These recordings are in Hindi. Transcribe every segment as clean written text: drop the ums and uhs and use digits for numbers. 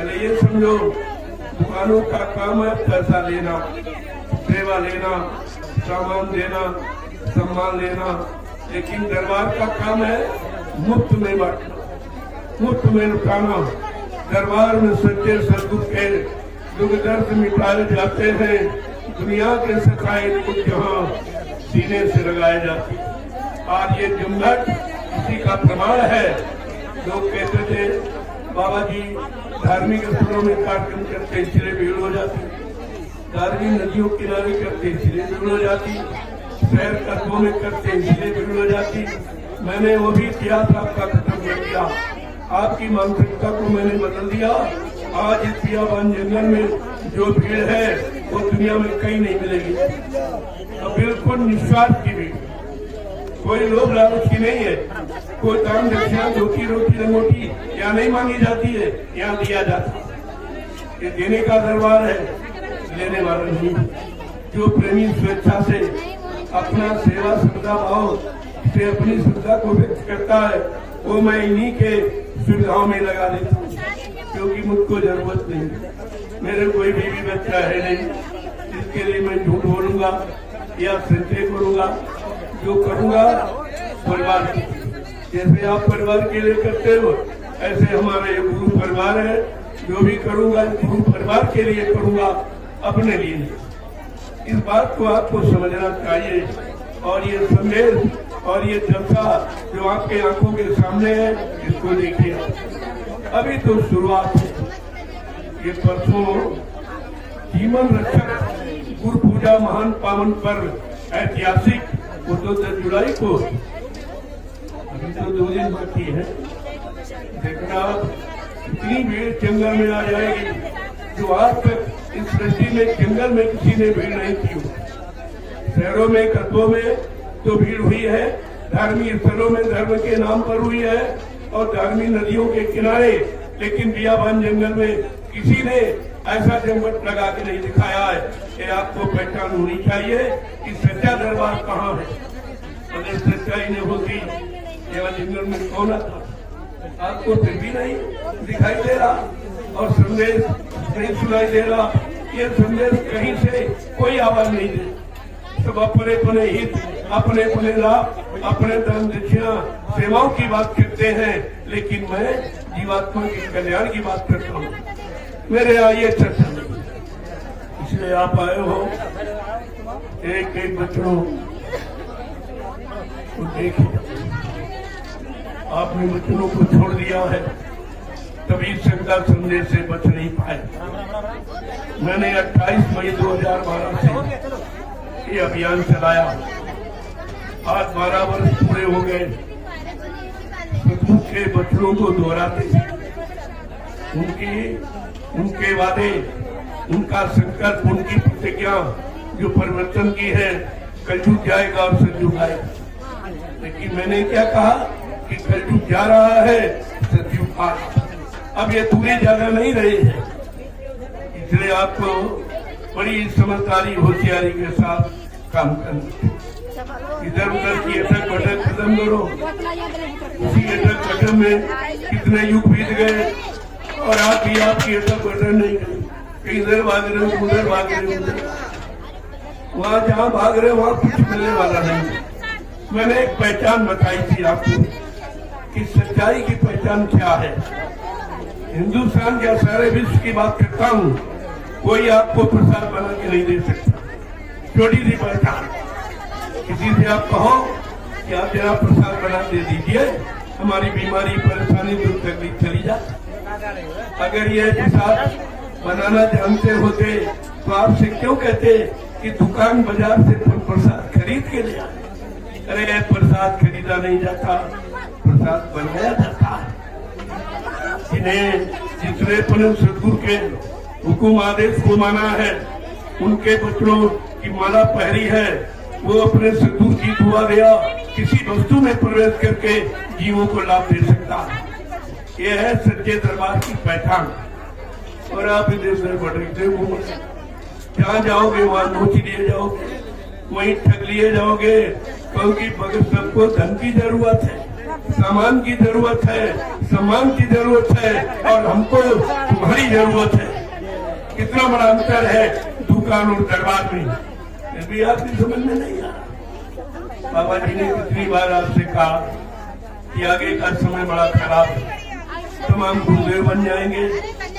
पहले ये समझो, दुकानों का काम है पैसा लेना, सेवा लेना, सामान देना, सम्मान लेना, लेकिन दरबार का काम है मुफ्त में बांटना, मुफ्त में लुटाना। दरबार में सच्चे सदगुरु के दुख दर्द मिटाए जाते हैं, दुनिया के सखाए दुख जहाँ सीने से लगाए जाते हैं। आज ये जुम्मट इसी का प्रमाण है। लोग कहते थे बाबा जी धार्मिक स्थलों में कार्यक्रम करते इसलिए भीड़ हो जाती, धार्मिक नदियों किनारे करते इसलिए भीड़ हो जाती, शहर कस्बों में करते इसलिए भीड़ हो जाती। मैंने वो भी इतिहास आपका खत्म कर दिया, आपकी मानसिकता को मैंने बदल दिया। आज इस बियाबान जंगल में जो भीड़ है वो दुनिया में कहीं नहीं मिलेगी। तो बिल्कुल निस्वार्थ की भीड़, कोई लोभ लालच की नहीं है, कोई दान दक्षिणा धोती रोटी लंगोटी यहाँ नहीं मांगी जाती है, यहाँ दिया जाता है। ये देने का दरबार है, लेने वाला नहीं। जो प्रेमी स्वेच्छा से अपना सेवा श्रद्धा भाव से अपनी श्रद्धा को व्यक्त करता है वो मैं इन्हीं के सुविधाओं में लगा देता हूँ, क्योंकि मुझको जरूरत नहीं। मेरे कोई बीवी बच्चा है नहीं जिसके लिए मैं झूठ बोलूंगा या संचय करूंगा। जो करूंगा परिवार, जैसे आप परिवार के लिए करते हो ऐसे हमारा ये गुरु परिवार है। जो भी करूंगा गुरु परिवार के लिए करूंगा, अपने लिए नहीं। इस बात को आपको समझना चाहिए। और ये संदेश और ये जलसा जो आपके आंखों के सामने है, इसको देखिए। अभी तो शुरुआत है। ये परसों जीवन रक्षक गुरु पूजा महान पावन पर्व ऐतिहासिक, वो तो 10 जुलाई को, अभी तो 2 दिन बाकी है। देखना इतनी भीड़ जंगल में आ जाएगी जो आज तक इस सृष्टि में जंगल में किसी ने भीड़ नहीं की। शहरों में कस्बों में तो भीड़ हुई है, धार्मिक स्थलों में धर्म के नाम पर हुई है और धार्मिक नदियों के किनारे, लेकिन बियाबान जंगल में किसी ने ऐसा जमघट लगा के नहीं दिखाया है। ये आपको पहचान होनी चाहिए कि सच्चा दरबार कहाँ है। अगर सच्चाई नहीं होती यहाँ जंगल में कौन आता? आपको फिर भी नहीं दिखाई दे रहा और संदेश नहीं सुनाई दे रहा। ये संदेश कहीं से कोई आवाज नहीं दे। सब अपने अपने हित, अपने अपने लाभ, अपने दान दक्षिणा सेवाओं की बात करते हैं, लेकिन मैं जीवात्मा के कल्याण की बात करता हूँ। मेरे आइए चर्चा नहीं, इसलिए आप आए हो। एक एक बच्चों को देखिए, आपने बच्चों को छोड़ दिया है, तभी संकल्प संदेश से बच नहीं पाए। मैंने 28 मई 2012 से ये अभियान चलाया। आज 12 वर्ष पूरे हो गए। सदगुरु के बच्चों को दोहराते, उनके वादे, उनका संकल्प, उनकी प्रतिज्ञा जो परिवर्तन की है, कलयुग जाएगा और सतयुग आएगा। लेकिन मैंने क्या कहा कि कलयुग जा रहा है, सतयुग आ। अब ये दूरी ज्यादा नहीं रही है, इसलिए आपको बड़ी समझदारी होशियारी के साथ काम करना। इधर उधर की अटक बटक खत्म करो। उसी अटक बटक में कितने युग बीत गए और आप भी आपकी अटक बटक नहीं गई। कहीं इधर भाग रहे हो, उधर भाग रहे हो, वहाँ जहाँ भाग रहे हो वहाँ कुछ मिलने वाला नहीं। मैंने एक पहचान बताई थी आपको कि सच्चाई की पहचान क्या है। हिंदुस्तान या सारे विश्व की बात करता हूँ, कोई आपको प्रसाद बना के नहीं दे सकता। छोटी सी पहचान, किसी से आप कहो कि आप जरा प्रसाद बना दे दीजिए, हमारी बीमारी परेशानी दूर तकलीफ चली जाए। अगर ये प्रसाद बनाना जानते होते तो आपसे क्यों कहते कि दुकान बाजार से प्रसाद खरीद के ले आए? अरे प्रसाद खरीदा नहीं जाता, प्रसाद बनाया जाता है। जिन्हें जितने अपने सदगुरु के हुकुम आदेश को माना है, उनके बच्चों की माला पहरी है, वो अपने सदगुरु की दुआ दिया किसी वस्तु में प्रवेश करके जीवों को लाभ दे सकता है। यह है सच्चे दरबार की पहचान। और आप इधर उधर भटकते हो, जहाँ जाओगे वहाँ नोच लिए जाओगे, वहीं ठग लिए जाओगे, क्योंकि मगर सबको धन की जरूरत है। सामान की जरूरत है, सम्मान की जरूरत है, और हमको तुम्हारी जरूरत है। कितना बड़ा अंतर है दुकान और दरबार में, फिर भी आपकी समझ में नहीं आ। बाबा जी ने कितनी बार आपसे कहा कि आगे का समय बड़ा खराब है, तमाम गुरुदेव बन जाएंगे,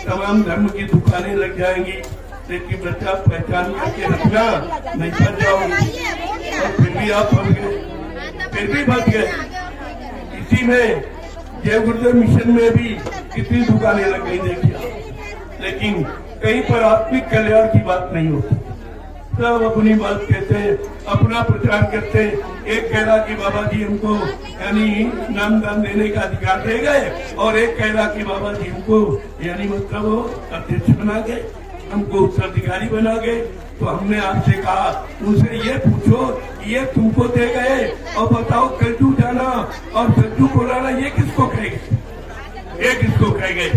तमाम धर्म की दुकानें लग जाएंगी, लेकिन बच्चा पहचान करके रखना, नहीं फंस जाओगे। और फिर भी आप फंस गए, फिर भी फंस गए। इसी में जय गुरुदेव मिशन में भी कितनी दुकानें लग गई देखिए, लेकिन कहीं पर आत्मिक कल्याण की बात नहीं होती। सब अपनी बात कहते हैं, अपना प्रचार करते हैं। एक कह रहा कि बाबा जी हमको यानी नामदान देने का अधिकार दे गए, और एक कह रहा कि बाबा जी हमको यानी मतलब वो अध्यक्ष बना गए, हमको उत्तराधिकारी बना गए। तो हमने आपसे कहा, उनसे ये पूछो ये तुमको दे गए, और बताओ कलजू जाना और सज्जू को लाना ये किसको कह गए, ये किसको कह गए?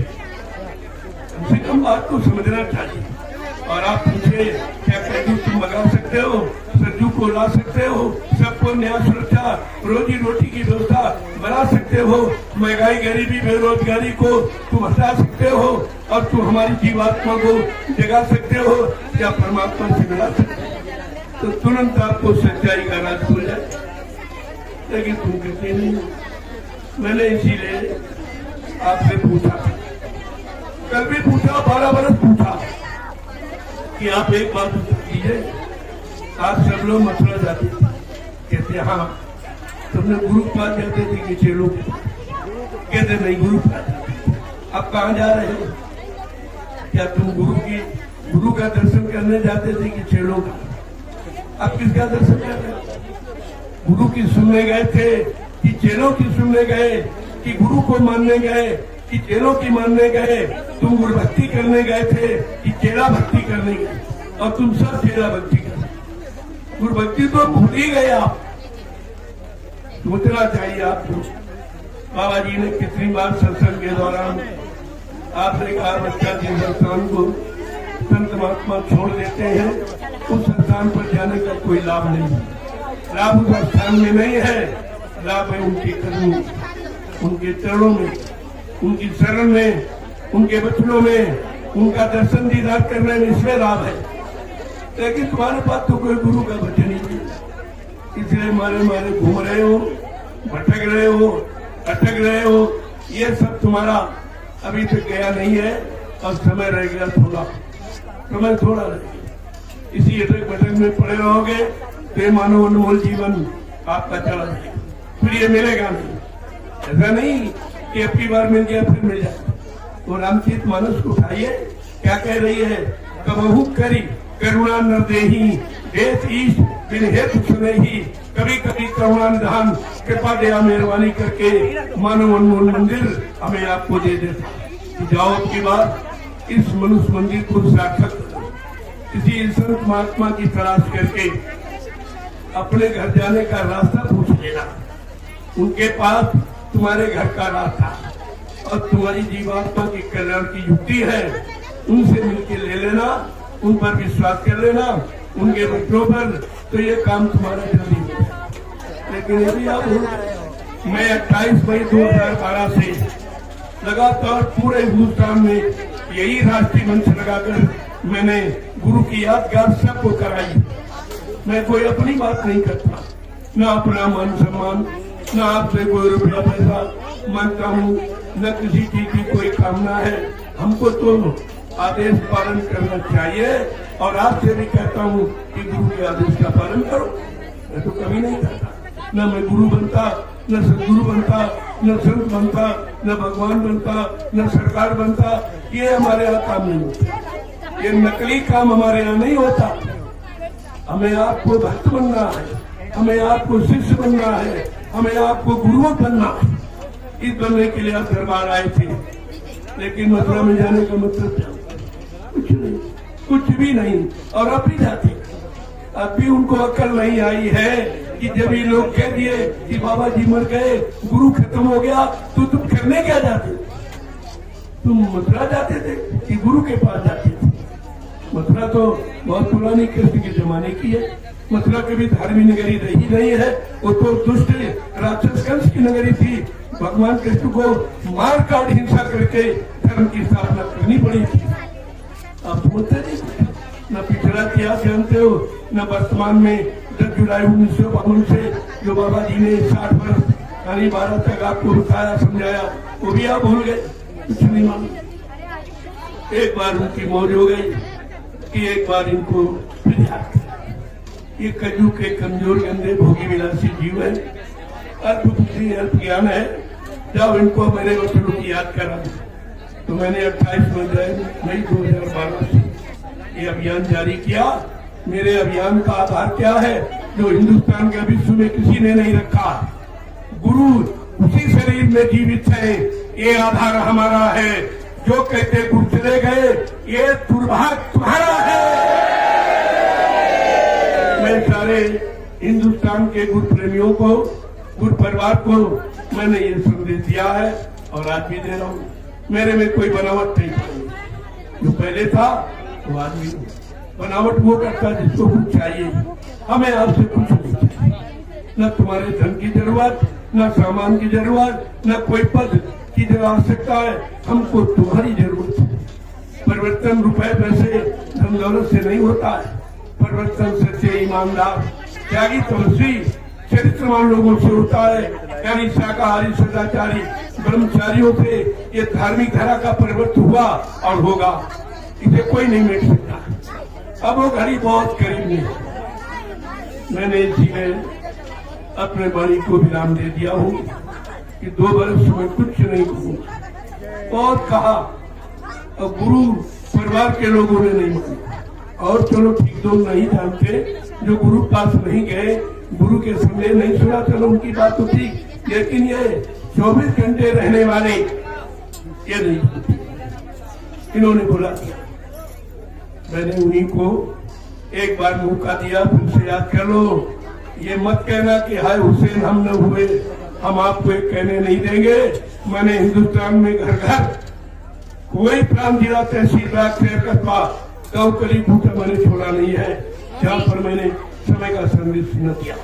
कम से कम बात को समझना चाहिए। और आप पूछे क्या कलजू तुम मंगा सकते हो, सज्जू को ला सकते हो, सबको न्याय सुरक्षा रोजी रोटी की व्यवस्था बना सकते हो, महंगाई गरीबी बेरोजगारी को तुम हटा सकते हो, और तुम हमारी जीवात्मा को जगा सकते हो, क्या परमात्मा से मिला सकते हो? तो तुरंत आपको सच्चाई का राज खुल जाए, लेकिन तुम कहते नहीं। मैंने इसीलिए आपसे पूछा, कल भी पूछा, 12 बरस पूछा कि आप एक बात कीजिए, आप सब लोग मथुरा जाते थे, कहते हाँ, तुमने गुरु के पास जाते थे कि चेलों के पास? कहते नहीं, गुरु के पास जाते। अब कहाँ जा रहे हो? क्या तुम गुरु का दर्शन करने जाते थे कि चेलों का? अब किसका दर्शन कर रहे हो? गुरु की सुनने गए थे कि चेलों की सुनने गए, कि गुरु को मानने गए कि चेलों की मानने गए? तुम गुरु भक्ति करने गए थे कि चेला भक्ति करने गए? और तुम सब चेला भक्ति कर, गुरु भक्ति तो भूल ही गए आप। सोचना चाहिए आपको। बाबा जी ने कितनी बार सत्संग के दौरान आपने कहा, बच्चा जिस स्थान को संत महात्मा छोड़ देते हैं, उस स्थान पर जाने का कोई लाभ नहीं है। लाभ उस स्थान में नहीं है, लाभ है उनके कदमों, उनके चरणों में, उनकी शरण में, उनके वचनों में, उनका दर्शन दीदार करने में, इसमें लाभ है। लेकिन तुम्हारे पास तो कोई गुरु का वचन ही नहीं, इसलिए मारे घूम रहे हो, भटक रहे हो, अटक रहे हो। ये सब तुम्हारा अभी तक गया नहीं है, और समय रह गया थोड़ा, समय थोड़ा रह गया। इसी अटक भटक में पड़े रहोगे तो ये मानव अनमोल जीवन आपका चला जाएगा, फिर ये मिलेगा नहीं। ऐसा नहीं कि अब की बार मिल गया फिर मिल जाए। तो रामचरित मानस को उठाइए, क्या कह रही है? कबहू करी करुणा न देही, देश ईश बिन हेतु सुने ही, कभी कभी करुणा निधान, कृपा दया मेहरबानी करके मानव अनमोल मंदिर हमें आपको दे देता। जाओ की बात इस मनुष्य मंदिर को सार्थक किसी संत महात्मा की तलाश करके अपने घर जाने का रास्ता पूछ लेना, उनके पास तुम्हारे घर का रास्ता और तुम्हारी जीवात्मा की कल्याण की युक्ति है, उनसे मिलकर ले लेना, उन पर विश्वास कर लेना, उनके बच्चों पर, तो ये काम तुम्हारा जल्दी हो। लेकिन यदि आप मैं 28 मई 2012 से लगातार पूरे हिंदुस्तान में यही राष्ट्रीय मंच लगाकर मैंने गुरु की यादगार सबको कराई। मैं कोई अपनी बात नहीं करता, न अपना मान सम्मान, न आपसे कोई रुपया पैसा मांगता हूँ, न किसी चीज की कोई कामना है। हमको तो आदेश पालन करना चाहिए, और आपसे भी कहता हूँ कि गुरु के आदेश का पालन करो। मैं तो कभी नहीं करता, न मैं गुरु बनता, न सदगुरु बनता, न संत बनता, न भगवान बनता, न सरकार बनता। ये हमारे यहाँ काम नहीं होता, ये नकली काम हमारे यहाँ नहीं होता। हमें आपको भक्त बनना है, हमें आपको शिष्य बनना है, हमें आपको गुरु बनना है। इस बनने के लिए आप दरबार आए थे, लेकिन मथुरा में जाने का मतलब कुछ नहीं, कुछ भी नहीं। और अब भी जाते, अब भी उनको अक्ल नहीं आई है कि जब ये लोग कह दिए कि बाबा जी मर गए, गुरु खत्म हो गया, तो तुम करने क्या जाते? तुम मथुरा जाते थे कि गुरु के पास जाते थे? मथुरा तो बहुत पुरानी कृष्ण के जमाने की है। मथुरा कभी धार्मिक नगरी रही नहीं है, वो तो दुष्ट राक्षस कंस की नगरी थी। भगवान कृष्ण को मार काट हिंसा करके धर्म की स्थापना करनी पड़ी थी। आप बोलते नहीं, न पिछड़ा इतिहास जानते हो, न वर्तमान में 10 जुलाई 1952 से जो बाबा जी ने 60 वर्ष यानी 12 तक आपको बताया समझाया, वो भी आप भूल गए, कुछ नहीं मालूम। एक बार उनकी मौज हो गई कि एक बार इनको फिर याद किया। ये कलयुग के कमजोर गंदे भोगी विलासी जीव है, अल्प बुद्धि अल्प ज्ञान है। जब इनको मैंने वचनों की याद करा तो मैंने 28 मई 2012 से ये अभियान जारी किया। मेरे अभियान का आधार क्या है जो हिंदुस्तान के विश्व में किसी ने नहीं रखा? गुरु उसी शरीर में जीवित है, ये आधार हमारा है। जो कहते गुरु चले गए, ये दुर्भाग्य तुम्हारा है। मैं सारे हिंदुस्तान के गुरु प्रेमियों को, गुरु परिवार को मैंने ये संदेश दिया है और आज भी दे रहा हूँ। मेरे में कोई बनावट नहीं, जो पहले था वो आज भी बनावट वो करता जिसको कुछ चाहिए। हमें आपसे कुछ नहीं चाहिए, न तुम्हारे धन की जरूरत, न सामान की जरूरत, न कोई पद की आवश्यकता है। हमको तुम्हारी जरूरत है। परिवर्तन रुपए पैसे धन दौलत से नहीं होता है। परिवर्तन सच्चे ईमानदार त्यागी तपस्वी चरित्रवान लोगों से होता है, यानी शाकाहारी सदाचारी ब्रह्मचारियों से ये धार्मिक धारा का परिवर्तन हुआ और होगा। इसे कोई नहीं मिट सकता। अब वो घड़ी बहुत करीब में। मैंने इसी में अपने वाणी को विराम दे दिया हूँ कि 2 वर्ष में कुछ नहीं कहूँगा। बहुत कहा और गुरु परिवार के लोगों ने नहीं माना। और चलो ठीक, दो नहीं जानते जो गुरु पास नहीं गए, गुरु के संदेश नहीं सुना, चलो उनकी बात तो ठीक, लेकिन ये 24 घंटे रहने वाले ये नहीं। इन्होंने बोला, मैंने उन्हीं को एक बार मौका दिया, फिर से याद कर लो। ये मत कहना कि हाय हुसैन हम न हुए, हम आपको एक कहने नहीं देंगे। मैंने हिंदुस्तान में घर घर कोई प्रांत जिला तहसील कस्बा गाँव कली बूटा मैंने छोड़ा नहीं है जहाँ पर मैंने समय का संदेश न दिया।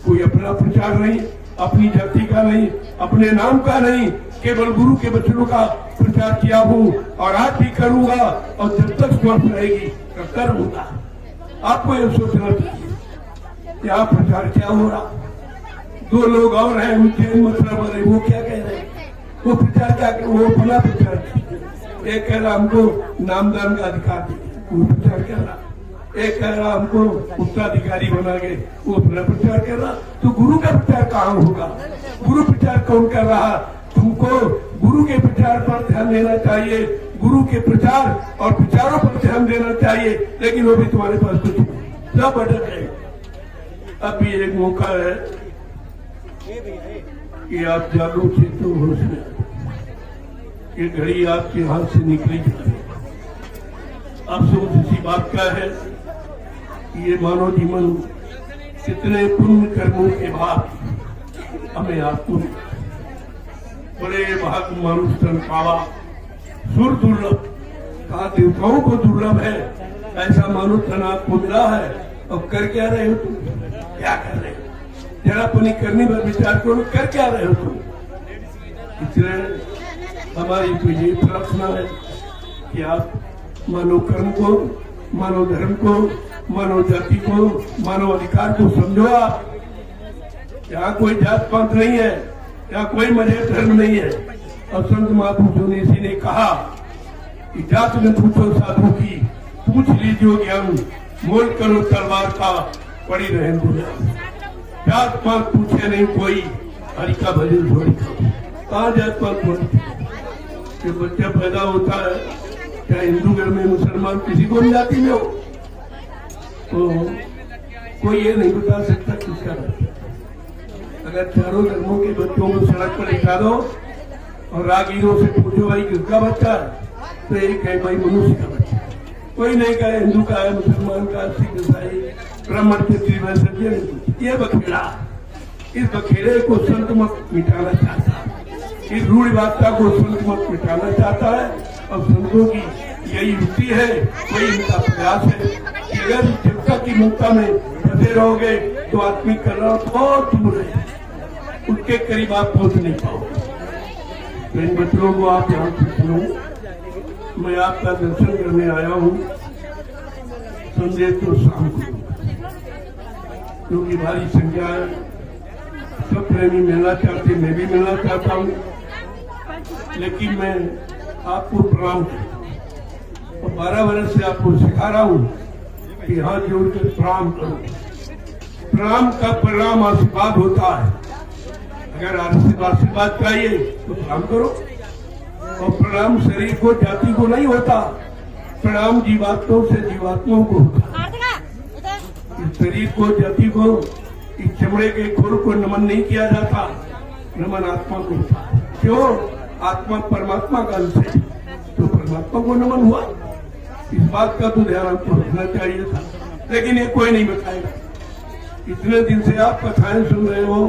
कोई अपना प्रचार नहीं, अपनी जाति का नहीं, अपने नाम का नहीं, केवल गुरु के वचनों का प्रचार किया हूँ और आज भी करूंगा और जब तक स्वस्थ रहेगी तब करूंगा। आपको यह सोचना चाहिए यहाँ प्रचार क्या हो रहा। 2 लोग और हैं उज्जैन मथुरा वाले, वो क्या कह रहे हैं? वो प्रचार क्या कर, वो अपना प्रचार। एक कह रहा हमको नामदान का अधिकार दे, वो प्रचार कर रहा। एक कह रहा हमको उत्तराधिकारी बना के, वो अपना प्रचार कर रहा। तो गुरु का प्रचार कहाँ होगा? गुरु प्रचार कौन कर रहा? तुमको गुरु के प्रचार पर ध्यान देना चाहिए, गुरु के प्रचार और प्रचारों पर ध्यान देना चाहिए, लेकिन वो भी तुम्हारे पास कुछ नहीं, सब अटक है। अब भी एक मौका है कि आप जागो चेतो होश में। ये घड़ी आपके हाथ से निकली जाए। अफसोस इसी बात का है कि ये मानव जीवन कितने पुण्य कर्मों के बाद हमें आपको बड़े भाग मानुष तन पावा। सुर दुर्लभ, कहा देवताओं को दुर्लभ है, ऐसा मानुष तन आपको मिला है। अब कर क्या रहे हो तुम? क्या कर रहे हो? जरा अपनी करने पर विचार करो, कर क्या रहे हो तुम? इसलिए हमारी तो ये प्रार्थना है कि आप मानव कर्म को, मानव धर्म को, मानव जाति को, मानव अधिकार को समझो। आप यहाँ कोई जात पात नहीं है, यहाँ कोई मजहब धर्म नहीं है। और संत महापुरुषों ने इसी ने कहा कि जात में पूछो साधु की, पूछ लीजिए ज्ञान, मोल करो तलवार का, पड़ी रहे दुनिया। जात पात पूछे नहीं कोई, हरि का भजन थोड़ी करो। कहाँ जात पात बोलते? जो बच्चा पैदा होता है, चाहे हिंदू घर में, मुसलमान, किसी को भी जाति में हो, तो कोई ये नहीं बता सकता किसका बच्चा। अगर चारों धर्मों के बच्चों को सड़क पर लिखा दो और रागीरों से पूछो भाई किसका बच्चा है, तो एक है भाई मनुष्य का बच्चा। कोई नहीं कहे हिंदू का है, मुसलमान का, सिख, ईसाई, ब्राह्मण, क्षत्रिय, वैश्य। ये बखेड़ा, इस बखेड़े को संत मत मिटाना चाहता है, इस रूढ़िवादिता को संत मत मिटाना चाहता है। और संतों की यही युक्ति है, वही इनका प्रयास है कि अगर चिंता की मुक्ता में फंसे रहोगे तो आत्मिक कल्याण बहुत दूर है। उनके करीब आप पहुंच नहीं पाओगे। तो इन बच्चों को आप यहाँ से सुनो, मैं आपका दर्शन करने आया हूँ। संदेश तो शाम को क्योंकि भारी संख्या है, सब प्रेमी मिलना चाहते, मैं भी मिलना चाहता हूँ, लेकिन मैं आपको प्रणाम और 12 वर्ष से आपको सिखा रहा हूँ कि हाथ जोड़कर प्रणाम करो। प्रणाम का परिणाम आशीर्वाद होता है। अगर आशीर्वाद चाहिए तो प्रणाम करो। और प्रणाम शरीर को, जाति को नहीं होता, प्रणाम जीवात्माओं से जीवात्माओं को होता है। इस शरीर को, जाति को, इस चमड़े के खोल को नमन नहीं किया जाता, नमन आत्मा को होता है। क्यों? आत्मा परमात्मा का अंश है, तो परमात्मा को नमन हुआ। इस बात का तो ध्यान आपको रखना चाहिए था, लेकिन ये कोई नहीं बताएगा। इतने दिन से आप कथाएं सुन रहे हो,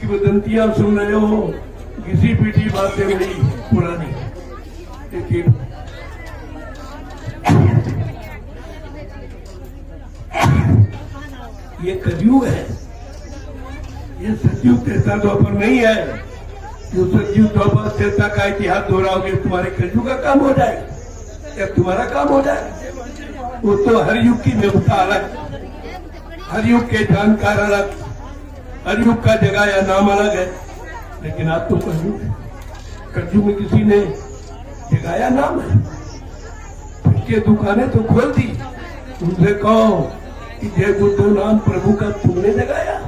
किंवदंतियां सुन रहे हो, किसी पीठी बातें नहीं पुरानी। लेकिन ये कलयुग है, ये सतयुग त्रेता द्वापर नहीं है। जो सतयुग द्वापर त्रेता का इतिहास दोहराओगे तुम्हारे कलयुग का काम हो जाएगा या तुम्हारा काम हो जाएगा। वो तो हर युग की व्यवस्था अलग, हर युग के जानकार अलग, हर युग का जगह या नाम अलग है। लेकिन आज तो कलयुग है, कलयुग में किसी ने जगाया नाम है, उसके दुकानें तो खोल दी। उनसे कहो कि जय बुद्ध नाम प्रभु का तुमने जगाया,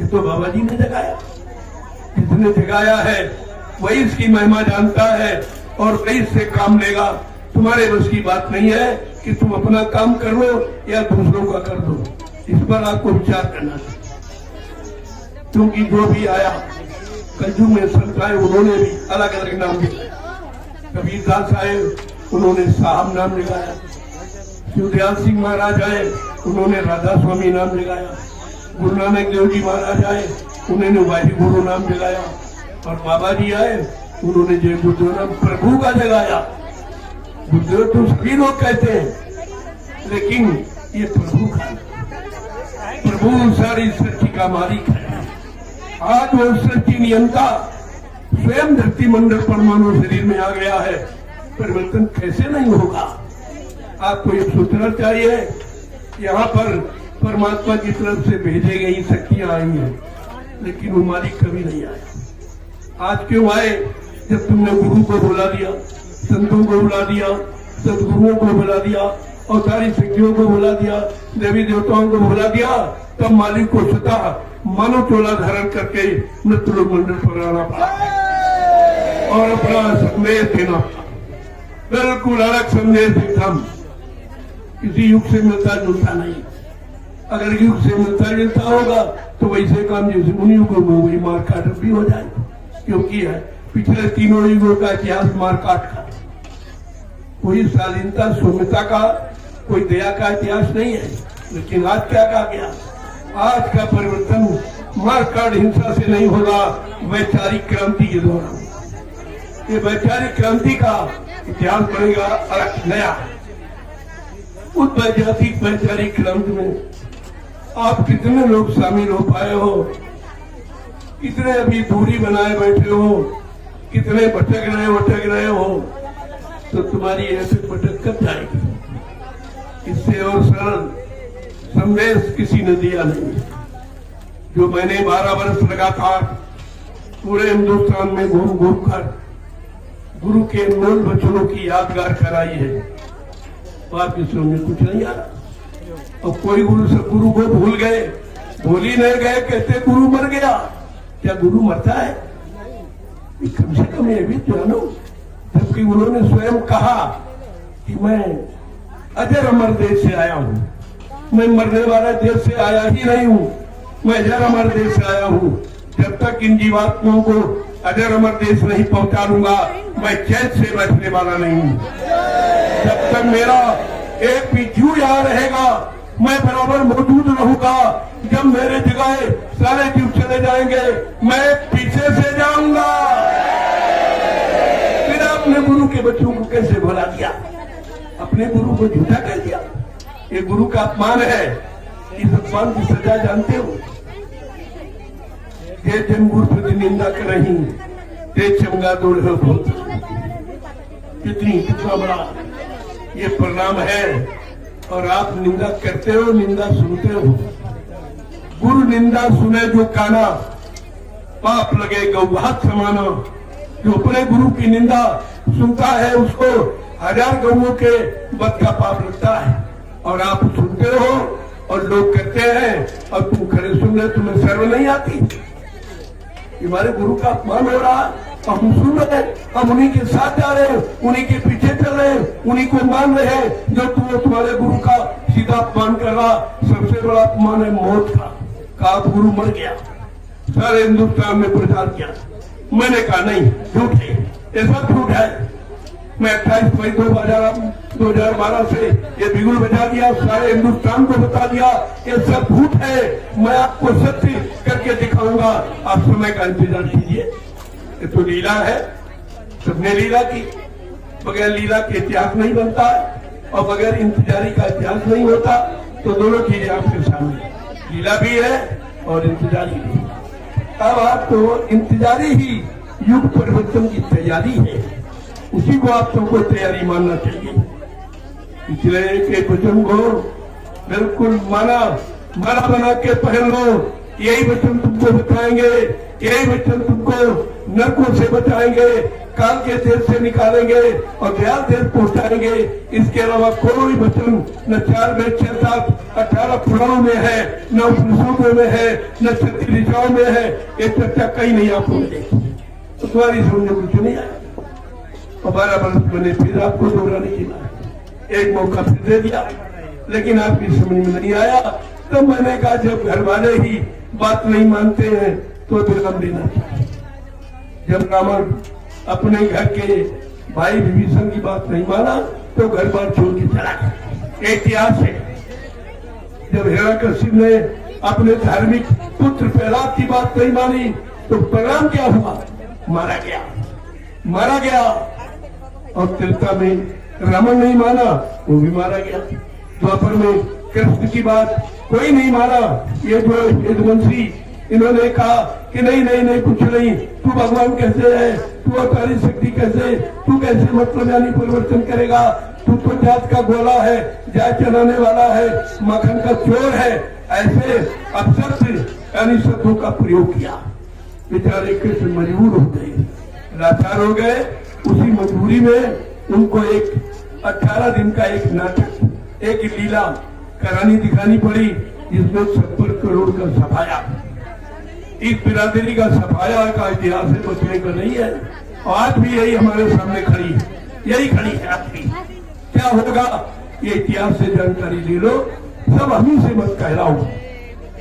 ये तो बाबा जी ने जगाया। जिसने जगाया है वही इसकी महिमा जानता है और वही इससे काम लेगा। तुम्हारे बस की बात नहीं है कि तुम अपना काम कर लो या दूसरों का कर दो। इस पर आपको विचार करना चाहिए, क्योंकि जो भी आया कलयुग में संत आए, उन्होंने भी अलग अलग नाम दिए। कबीरदास आए, उन्होंने साहब नाम लगाया। शिवदयाल सिंह महाराज आए, उन्होंने राधा स्वामी नाम लगाया। गुरु नानक देव जी महाराज आए, उन्होंने वाहिगुरु नाम जगाया। और बाबा जी आए, उन्होंने जय बुद्ध नाम प्रभु का जगाया। बुद्ध तो सभी लोग कहते हैं, लेकिन ये प्रभु का, प्रभु सारी सृष्टि का मालिक है। आज वो सृष्टि नियंता स्वयं धरती मंडल परमाणु शरीर में आ गया है, परिवर्तन कैसे नहीं होगा? आपको ये सोचना चाहिए। यहाँ पर परमात्मा की तरफ से भेजे गई शक्तियां आई हैं, लेकिन वो मालिक कभी नहीं आया। आज क्यों आए? जब तुमने गुरु को बुला दिया, संतों को बुला दिया, सदगुरुओं को बुला दिया और सारी शक्तियों को बुला दिया, देवी देवताओं को बुला दिया, तब मालिक को स्वतः मानव चोला धारण करके मृत्यु मंडल पर आना पड़ा और अपना संदेश देना। बिल्कुल अलग संदेश देता, किसी युग से मिलता जुलता नहीं। अगर युग से मिलता जुलता होगा तो वैसे काम जैसे मुनि युगों में वही मारकाट भी हो जाए, क्योंकि है पिछले तीनों युगों का इतिहास मारकाट का। कोई शालीनता सौम्यता का, कोई दया का इतिहास नहीं है। लेकिन आज क्या कहा गया? आज का परिवर्तन मारकाट हिंसा से नहीं होगा, वैचारिक क्रांति के द्वारा। ये वैचारिक क्रांति का इतिहास बनेगा अलग नया। उस वैचारिक क्रांति में आप कितने लोग शामिल हो पाए हो, कितने अभी दूरी बनाए बैठे हो, कितने भटक रहे हो, तो तुम्हारी ऐसे भटक कब जाएगी? इससे और सरल संदेश किसी ने दिया नहीं। जो मैंने 12 वर्ष लगातार पूरे हिंदुस्तान में घूम घूम कर गुरु के मूल वचनों की यादगार कराई है, तो आपकी समझ में कुछ नहीं आ रहा। और कोई गुरु को भूल गए, भूल ही नहीं गए, कहते गुरु मर गया। क्या गुरु मरता है? कम से कम ये भी जानो, जबकि उन्होंने स्वयं कहा कि मैं अजर अमर देश से आया हूं, मैं मरने वाला देश से आया ही नहीं हूं, मैं अजर अमर देश से आया हूं। जब तक इन जीवात्माओं को अजर अमर देश नहीं पहुंचा दूंगा, मैं चैन से बैठने वाला नहीं हूं। जब तक मेरा एक भी जीव यहाँ रहेगा, मैं बराबर मौजूद रहूंगा। जब मेरे जगह सारे जीव चले जाएंगे, मैं पीछे से जाऊंगा। फिर आपने गुरु के बच्चों को कैसे भुला दिया? अपने गुरु को झूठा कह दिया। ये गुरु का अपमान है। इस अपमान की सजा जानते हो? हे जन्मगुरु प्रति निंदा कर रही ते चमगा दौड़ हो बहुत कितना बड़ा ये परिणाम है। और आप निंदा करते हो, निंदा सुनते हो। गुरु निंदा सुने जो काना, पाप लगे गौभात समाना। जो अपने गुरु की निंदा सुनता है उसको 1000 गौओं के वध का पाप लगता है। और आप सुनते हो और लोग कहते हैं और तुम खड़े सुन रहे, तुम्हें शर्म नहीं आती? हमारे गुरु का अपमान हो रहा, हम सुन रहे, हम उन्हीं के साथ जा रहे हैं, उन्हीं के पीछे चल रहे हैं, उन्हीं को मान रहे हैं। जो तुम्हारे गुरु का सीधा अपमान कर रहा, सबसे बड़ा अपमान है मौत का आप गुरु मर गया। सारे हिंदुस्तान में प्रचार किया। मैंने कहा नहीं, झूठ है, ऐसा झूठ है। मैं 28 मई 2012 से ये बिगुल बजा दिया, सारे हिंदुस्तान को बता दिया ये सब झूठ है। मैं आपको सत्य करके दिखाऊंगा, आप समय का इंतजार कीजिए। ये तो लीला है, सबने लीला की। बगैर लीला के इतिहास नहीं बनता है और बगैर इंतजारी का इतिहास नहीं होता। तो दोनों चीजें आपके सामने, लीला भी है और इंतजारी भी। अब आपको इंतजारी ही युग परिवर्तन की तैयारी है, उसी को आप सबको तैयारी मानना चाहिए। पिछले एक वचन को बिल्कुल माला बना के पहन लो। यही वचन तुमको बताएंगे, यही वचन तुमको नरकों से बचाएंगे, काल के देश से निकालेंगे और दयाल देश पहुंचाएंगे। इसके अलावा कोई वचन न 4 में 6 7 18 पुराणों में है, न उपनिषदों में है, न 36 ऋचाओं में है। ये चर्चा कहीं नहीं आपको मिलेगी। तो तुम्हारी समझ में कुछ नहीं आया। 12 वर्ष मैंने फिर आपको दोहराने की बात, एक मौका फिर दे दिया, लेकिन आपकी समझ में नहीं आया। तो मैंने कहा जब घर वाले ही बात नहीं मानते हैं तो विलंब लेना चाहिए। जब रावण अपने घर के भाई विभीषण की बात नहीं माना तो घर बार छोड़ के चला गया। इतिहास है। जब हिरण्यकशिप ने अपने धार्मिक पुत्र प्रहलाद की बात नहीं मानी तो परिणाम क्या हुआ? मारा गया। और त्रेता में रावण नहीं माना, वो भी मारा गया। द्वापर में कृष्ण की बात कोई नहीं माना। ये जो यदुवंशी इन्होंने कहा कि नहीं कुछ नहीं, तू भगवान कैसे है, तू अवतारी शक्ति कैसे, तू कैसे मतलब यानी परिवर्तन करेगा, तू तो जात का गोला है, जात चलाने वाला है, मक्खन का चोर है। ऐसे अपशब्द यानी शब्दों का प्रयोग किया। बेचारे कृष्ण मजबूर हो गए, लाचार हो गए। उसी मजबूरी में उनको एक 18 दिन का एक नाटक, एक लीला करानी दिखानी पड़ी, जिसमें 70 करोड़ का सफाया, इस बिरादरी का सफाया का इतिहास है, बचने का नहीं है। आज भी यही हमारे सामने खड़ी है, यही खड़ी है आज भी। क्या होगा ये इतिहास से जानकारी ले लो, सब हम से मत कहलाओ।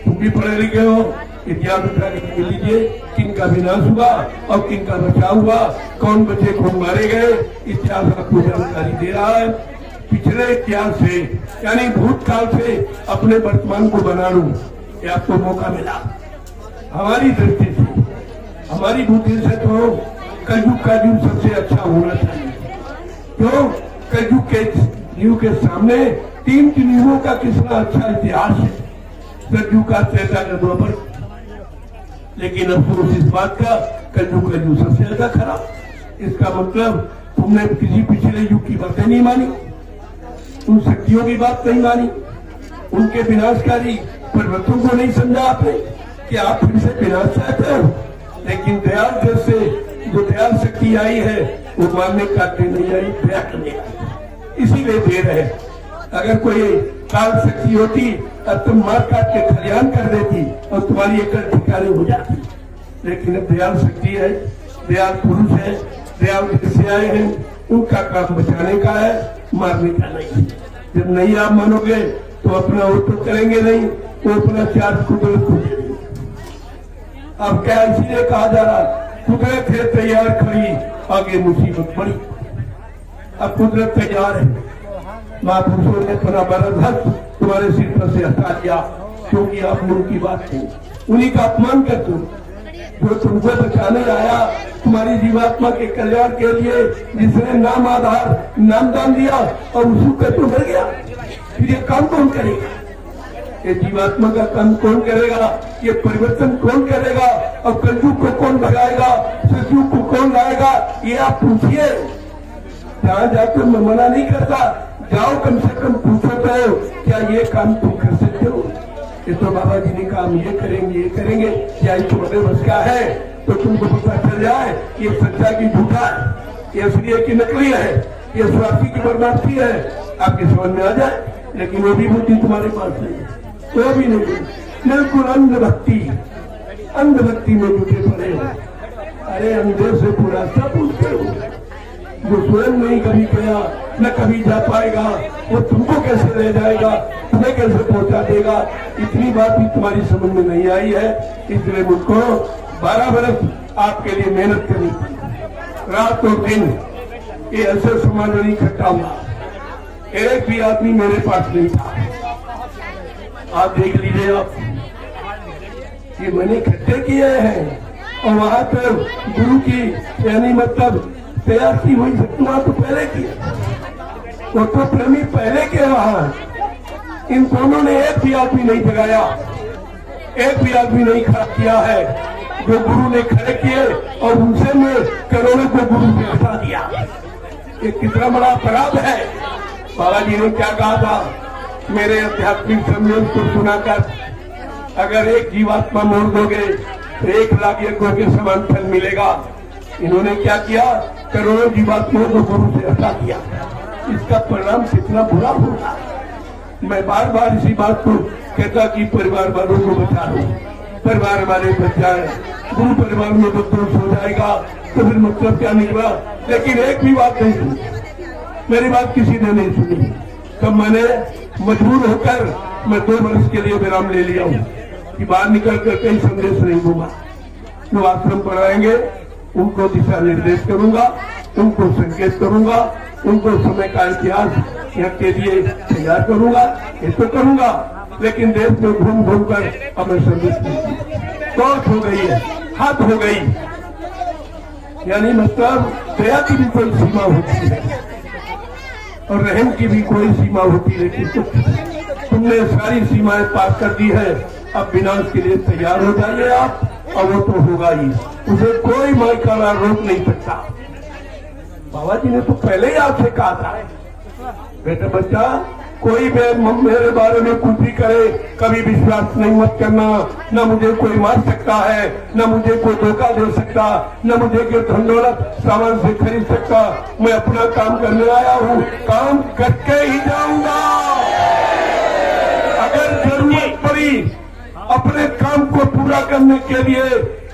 तुम भी पढ़े लिखे हो, इतिहास उठा के लीजिए, किनका विनाश हुआ और किनका बचाव हुआ, कौन बच्चे कौन मारे गए, इतिहास आपको जानकारी दे रहा है। पिछले इतिहास से यानी भूतकाल से अपने वर्तमान को बना लूं, ये आपको मौका मिला। हमारी दृष्टि से, हमारी बुद्धि से तो कलयुग का युग सबसे अच्छा होना चाहिए। क्यों? कलयुग के युग के सामने 3 युगों का कितना अच्छा इतिहास है, सतयुग का, त्रेता का, द्वापर। लेकिन अफसोस इस बात का, कलयुग का युग सबसे ज्यादा खराब। इसका मतलब तुमने किसी पिछले युग की बातें नहीं मानी, उन शक्तियों की बात नहीं मानी, उनके विनाशकारी परिवर्तन को नहीं समझा आपने कि आप फिर से विनाश चाहते हो। लेकिन दयाल देश से जो दयाल शक्ति आई है वो मारने काटने नहीं आई, दया करने आई। इसीलिए दे रहे। अगर कोई काल शक्ति होती अब तुम मार काट के खलियान कर देती और तुम्हारी एक ठिकाने हो जाती। लेकिन अब दयाल शक्ति है, दयाल पुरुष है, दयाल से आए हैं, उनका काम बचाने का है, मारने का नहीं। जब नहीं आप मानोगे तो अपना वो तो करेंगे नहीं, वो अपना चार्ज कुदरत को दे देंगे। अब क्या इसीलिए कहा जा रहा, कुदरत है तैयार खड़ी, आगे मुसीबत पड़ी। अब कुदरत तैयार है, महापुरुषों ने अपना बरद तुम्हारे सिर पर से हटा दिया, क्योंकि आपने उनकी बात की, उन्हीं का अपमान करते हो। जो तुमको बचाने आया तुम्हारी जीवात्मा के कल्याण के लिए, जिसने नाम आधार नामदान दिया और उसी का तो मर गया, फिर ये काम कौन करेगा? ये जीवात्मा का काम कौन करेगा, ये परिवर्तन कौन करेगा, और कलयुग को कौन भगाएगा, सतयुग को कौन लाएगा, ये आप पूछिए। जहाँ जाकर मैं मना नहीं करता, जाओ कम से कम पूछो तो क्या ये काम तुम कर सकते हो। ये तो बाबा जी ने काम ये करेंगे, क्या ये तुम्हारे बस का है, तो तुमको पता चल जाए ये सच्चा की झूठा है, ये असली की नकली है, ये स्वार्थी की बर्बादी है, आपके समझ में आ जाए। लेकिन वो भी बुद्धि तुम्हारे पास नहीं है, वो भी नहीं। बिल्कुल अंधभक्ति में जुटे पड़े हो। अरे अंधे से पूरा सब पूछते हो, जो स्वयं नहीं कभी गया न कभी जा पाएगा, वो तुमको कैसे ले जाएगा, तुम्हें कैसे पहुंचा देगा। इतनी बात भी तुम्हारी समझ में नहीं आई है। इसलिए मुझको 12 बरस आपके लिए मेहनत करनी पड़ी, रात और दिन। ये ऐसे सामान नहीं इकट्ठा हुआ, एक भी आदमी मेरे पास नहीं था। आप देख लीजिए, आप ये मैंने इकट्ठे किए हैं, और वहां पर गुरु की यानी मतलब तैयार की हुई शक्तियां तो पहले की, वो तो प्रेमी पहले के वहां। इन दोनों ने एक भी आदमी नहीं जगाया, एक भी आदमी नहीं खड़ा किया है जो गुरु ने खड़े किए, और उनसे मैं करोड़ों को गुरु से हटा दिया। ये कितना बड़ा अपराध है। बाबा जी ने क्या कहा था, मेरे आध्यात्मिक संदेश को सुनाकर अगर एक जीवात्मा मोड़ दोगे तो 1 लाख यज्ञों के समान फल मिलेगा। इन्होंने क्या किया, करोड़ों जीवात्माओं को गुरु से हटा दिया। इसका परिणाम कितना बुरा होगा। मैं बार बार इसी बात को कहता कि परिवार वालों को बचा लो, परिवार वाले बच जाए, गुरु परिवार में बदोश हो जाएगा तो फिर मतलब क्या निकला। लेकिन एक भी बात नहीं सुनी, मेरी बात किसी ने नहीं सुनी। तब मैंने मजबूर होकर मैं 2 वर्ष के लिए विराम ले लिया हूँ कि बाहर निकल कर कहीं संदेश नहीं दूंगा। जो आश्रम पढ़ाएंगे उनको दिशा निर्देश करूंगा, उनको संकेत करूंगा, उनको समय का इतिहास यहाँ के लिए तैयार करूंगा। ये तो करूंगा, लेकिन देश में घूम घूम कर हमें संदेश नहीं। सोच हो गई है, हद हो गई। यानी मतलब दया की भी कोई सीमा होती है और रहम की भी कोई सीमा होती है, लेकिन तुमने सारी सीमाएं पार कर दी है। अब विनाश के लिए तैयार हो जाइए आप, और वो तो होगा ही, उसे कोई माइकाला रोक नहीं सकता। बाबा जी ने तो पहले ही आपसे कहा था, बेटा बच्चा कोई मेरे बारे में कुछ भी करे कभी विश्वास नहीं मत करना। न मुझे कोई मार सकता है, न मुझे कोई धोखा दे सकता, न मुझे कोई धन दौलत सामान से खरीद सकता। मैं अपना काम करने आया हूँ, काम करके ही जाऊंगा। अगर जरूरत पड़ी अपने काम को पूरा करने के लिए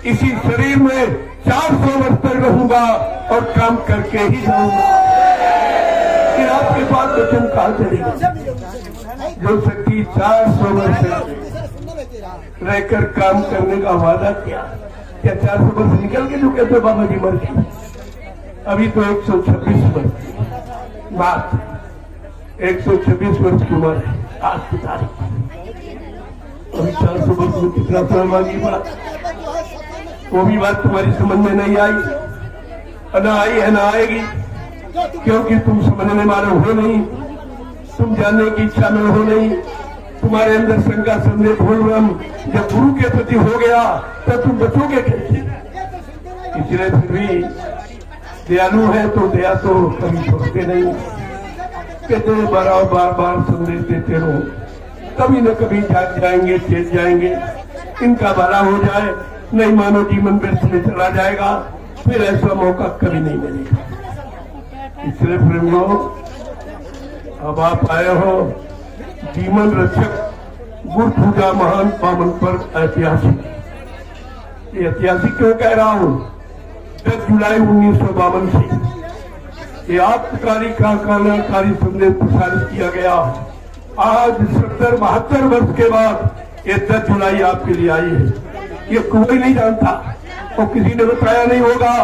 इसी शरीर में 400 वर्ष तक रहूंगा और काम करके ही जाऊंगा। फिर आपके पास वचन कहा चलेगी। जो शक्ति 400 वर्ष रहकर काम करने का वादा किया, क्या 400 वर्ष निकल के जो कहते बाबा जी मर गए? अभी तो 126 वर्ष, बात 126 वर्ष की उम्र है आज की तारीख। अभी 400 वर्ष में कितना समय मांगी बात, वो भी बात तुम्हारी समझ में नहीं आई, न आई है न आएगी, क्योंकि तुम समझने वाले हो नहीं, तुम जानने की इच्छा में हो नहीं। तुम्हारे अंदर शंका संदेह भूल जब गुरु के प्रति हो गया तब तुम बचोगे कैसे? इसलिए फिर भी दयालु है तो दया तो कभी छोड़ते नहीं, कहते बार बार संदेश देते रहो, कभी न कभी जाग जाएंगे, चेत जाएंगे, इनका भला हो जाए, नहीं मानो जीवन व्यर्थ में चला जाएगा, फिर ऐसा मौका कभी नहीं मिलेगा। इसलिए प्रेमियों, अब आप आए हो जीवन रक्षक गुरु पूजा महान पावन पर्व ऐतिहासिक। ये ऐतिहासिक क्यों कह रहा हूँ? 10 जुलाई 1952 से ये आपकारी का कल्याणकारी संदेश प्रसारित किया गया। आज 70-72 वर्ष के बाद ये 10 जुलाई आपके लिए आई है। ये कोई नहीं जानता और किसी ने बताया नहीं होगा,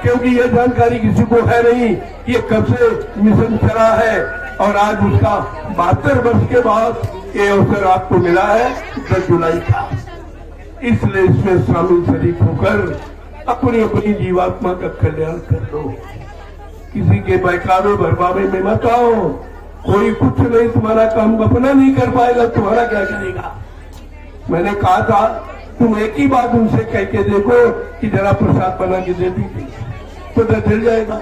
क्योंकि ये जानकारी किसी को है नहीं। ये कब से मिशन चला है और आज उसका 72 वर्ष के बाद ये अवसर आपको मिला है 10 जुलाई का। इसलिए इसमें शामिल शरीक होकर अपनी अपनी जीवात्मा का कल्याण कर दो। किसी के बहकावे भरमावे में मत आओ। कोई कुछ नहीं, तुम्हारा काम अपना नहीं कर पाएगा, तुम्हारा क्या करेगा। मैंने कहा था तुम एक ही बात उनसे कह के देखो कि जरा प्रसाद बना के दे दीजिए, पता चल जाएगा।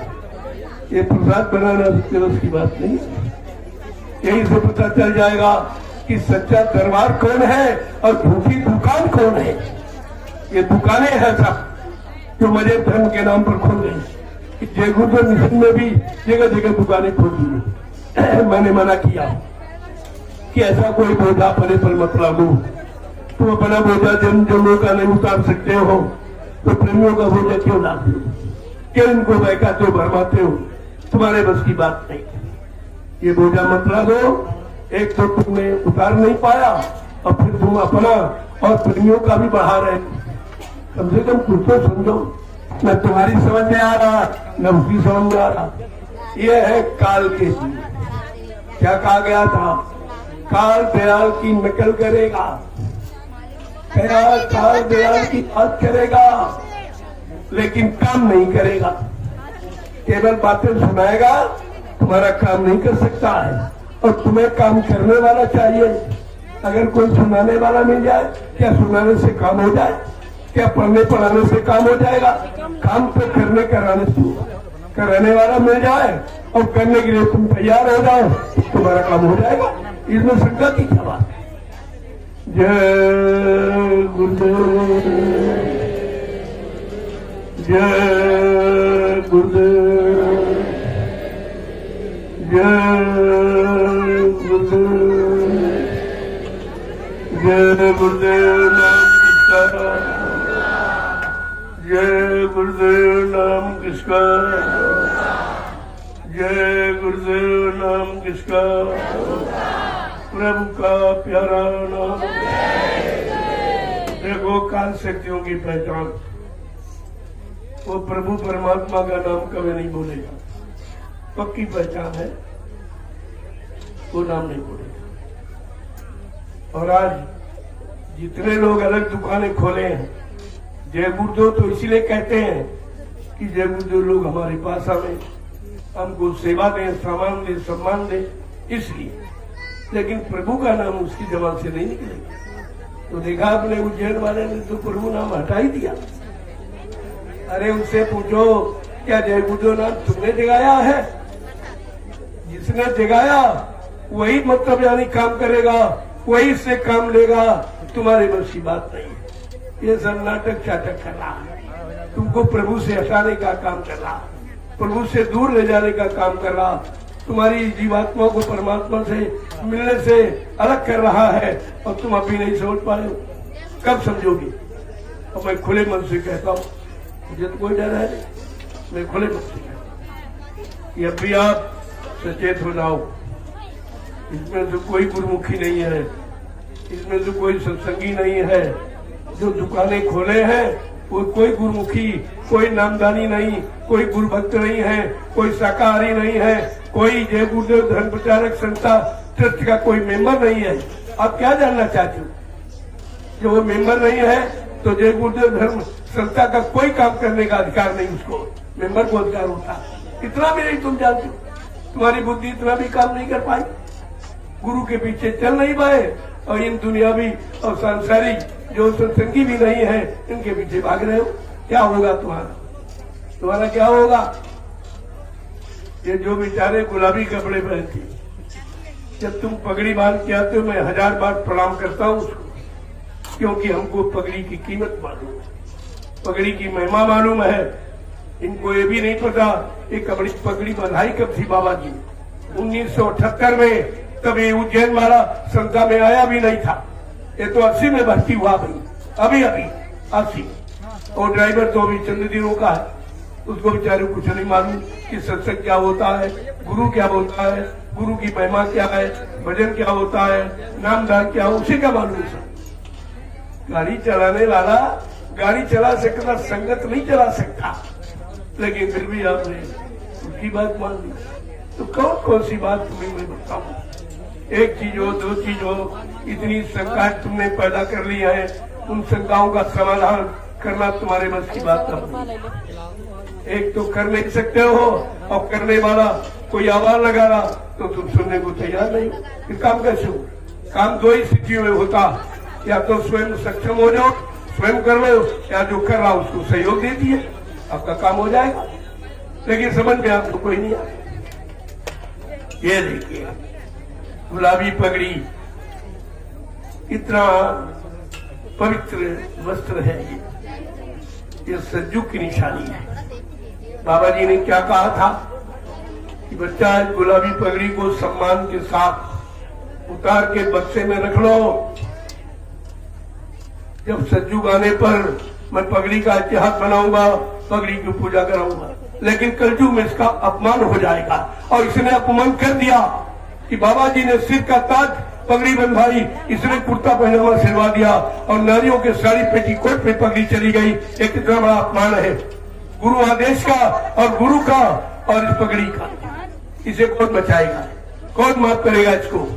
ये प्रसाद बनाना बस की बात नहीं, यही से पता चल जाएगा कि सच्चा दरबार कौन है और झूठी दुकान कौन है। ये दुकानें हैं सब जो मजे धर्म के नाम पर खोल गई। जय गुरुदेव मिशन में भी जगह जगह दुकानें खोल दी। मैंने मना किया कि ऐसा कोई बोझा अपने पर मत लागू। तुम अपना बोझा जन जनों का नहीं उतार सकते हो तो प्रेमियों का बोझा क्यों लाते हो, क्यों इनको बहकाते हो, भरमाते हो, तुम्हारे बस की बात नहीं। ये बोझा मत लादो, एक तो तुमने उतार नहीं पाया और फिर तुम अपना और प्रेमियों का भी बढ़ा रहे। कम से कम कुछ तो समझो, न तुम्हारी समझ में आ रहा न उसकी समझ में आ रहा। ये है काल के चीज। क्या कहा गया था, काल दयाल की नकल करेगा, काल दयाल की बात करेगा लेकिन काम नहीं करेगा, केवल बातें सुनाएगा, तुम्हारा काम नहीं कर सकता है। और तुम्हें काम करने वाला चाहिए। अगर कोई सुनाने वाला मिल जाए, क्या सुनाने से काम हो जाए? क्या पढ़ने पढ़ाने से काम हो जाएगा? काम तो करने कराने से कराने वाला मिल जाए और करने के लिए तुम तैयार हो जाओ, तुम्हारा काम हो जाएगा। इसमें शंका की क्या बात है। जय गुरुदेव, जय गुरुदेव, जय गुरुदेव, जय गुरुदेव नाम किसका, जय गुरुदेव नाम किसका, जय गुरुदेव नाम किसका, प्रभु का प्यारा नाम। देखो काल शक्तियों की पहचान, वो प्रभु परमात्मा का नाम कभी नहीं बोलेगा, पक्की पहचान है, वो नाम नहीं बोलेगा। और आज जितने लोग अलग दुकानें खोले हैं, जय गुरुदेव तो इसीलिए कहते हैं कि जय गुरुदेव लोग हमारे पास आवे, हमको सेवा दें, सामान दें, सम्मान दें, इसलिए। लेकिन प्रभु का नाम उसकी जबान से नहीं निकलेगा। तो देखा आपने उज्जैन वाले ने तो प्रभु नाम हटा ही दिया। अरे उससे पूछो क्या जय गुरुदेव नाम तुमने जगाया है? जिसने जगाया वही मतलब यानी काम करेगा, वही से काम लेगा, तुम्हारी बस की बात नहीं है। ये सब नाटक चाटक कर रहा है, तुमको प्रभु से हटाने का काम कर रहा, प्रभु से दूर ले जाने का काम कर रहा, तुम्हारी जीवात्मा को परमात्मा से मिलने से अलग कर रहा है और तुम अभी नहीं समझ पा रहे हो। कब समझोगे? और मैं खुले मन से कहता हूँ, मुझे तो कोई डर है नहीं, मैं खुले मन से कहता हूँ, अब भी आप सचेत हो जाओ। इसमें तो कोई गुरुमुखी नहीं है, इसमें तो कोई सत्संगी नहीं है। जो दुकानें खोले हैं वो कोई गुरुमुखी, कोई नामदानी नहीं, कोई गुरु भक्त नहीं है, कोई शाकाहारी नहीं है, कोई जय गुरुदेव धर्म प्रचारक संस्था ट्रस्ट का कोई मेंबर नहीं है। आप क्या जानना चाहते हो? जो वो मेंबर नहीं है तो जय गुरुदेव धर्म संस्था का कोई काम करने का अधिकार नहीं, उसको मेंबर को अधिकार होता। इतना भी नहीं तुम जानते हो, तुम्हारी बुद्धि इतना भी काम नहीं कर पाई, गुरु के पीछे चल नहीं पाए और इन दुनियावी और सांसारिक जो सत्संगी भी नहीं है इनके पीछे भाग रहे हो। क्या होगा तुम्हारा? तुम्हारा क्या होगा? ये जो बेचारे गुलाबी कपड़े पहनते, जब तुम पगड़ी बांध के आते हो मैं 1000 बार प्रणाम करता हूँ उसको, क्योंकि हमको पगड़ी की कीमत मालूम है, पगड़ी की महिमा मालूम है। इनको ये भी नहीं पता ये पगड़ी बंधाई कब थी बाबा जी। 1978 में तब ये उज्जैन वाला संस्था में आया भी नहीं था, ये तो 80 में भर्ती हुआ भाई, अभी 80। और ड्राइवर तो अभी चंद दिनों का है, उसको बेचारे कुछ नहीं मालूम कि सत्संग क्या होता है, गुरु क्या होता है, गुरु की महिमा क्या है, भजन क्या होता है, नामदान क्या हो, उसे क्या मालूम है। गाड़ी चलाने वाला गाड़ी चला सकता, संगत नहीं चला सकता, लेकिन फिर भी आपने उसकी बात मान ली। तो कौन कौन सी बात तुम्हें मैं बताऊं? एक चीज हो, दो चीज हो, इतनी शंकाएं तुमने पैदा कर ली है, उन शंकाओं का समाधान करना तुम्हारे बस की बात नहीं। एक तो कर नहीं सकते हो और करने वाला कोई आवाज लगा रहा तो तुम सुनने को तैयार नहीं, फिर काम कैसे हो? काम दो ही स्थितियों में होता, या तो स्वयं सक्षम हो जाओ, स्वयं कर लो, या जो कर रहा उसको सहयोग दे दिए, आपका काम हो जाएगा। लेकिन समझ में आपको कोई नहीं आया। ये देखिए गुलाबी पगड़ी, इतना पवित्र वस्त्र है, ये सज्जू की निशानी है। बाबा जी ने क्या कहा था कि बच्चा गुलाबी पगड़ी को सम्मान के साथ उतार के बक्से में रख लो। जब सज्जू गाने पर मैं पगड़ी का इतिहास बनाऊंगा, पगड़ी की पूजा कराऊंगा, लेकिन कलयुग में इसका अपमान हो जाएगा। और इसने अपमान कर दिया कि बाबा जी ने सिर का ताज पगड़ी बंधाई, इसने कुर्ता पहनावा सिलवा दिया और नारियों के साड़ी पेटीकोट पे पगड़ी चली गई। ये कितना बड़ा अपमान है गुरु आदेश का और गुरु का और इस पगड़ी का। इसे कौन बचाएगा, कौन माफ करेगा इसको?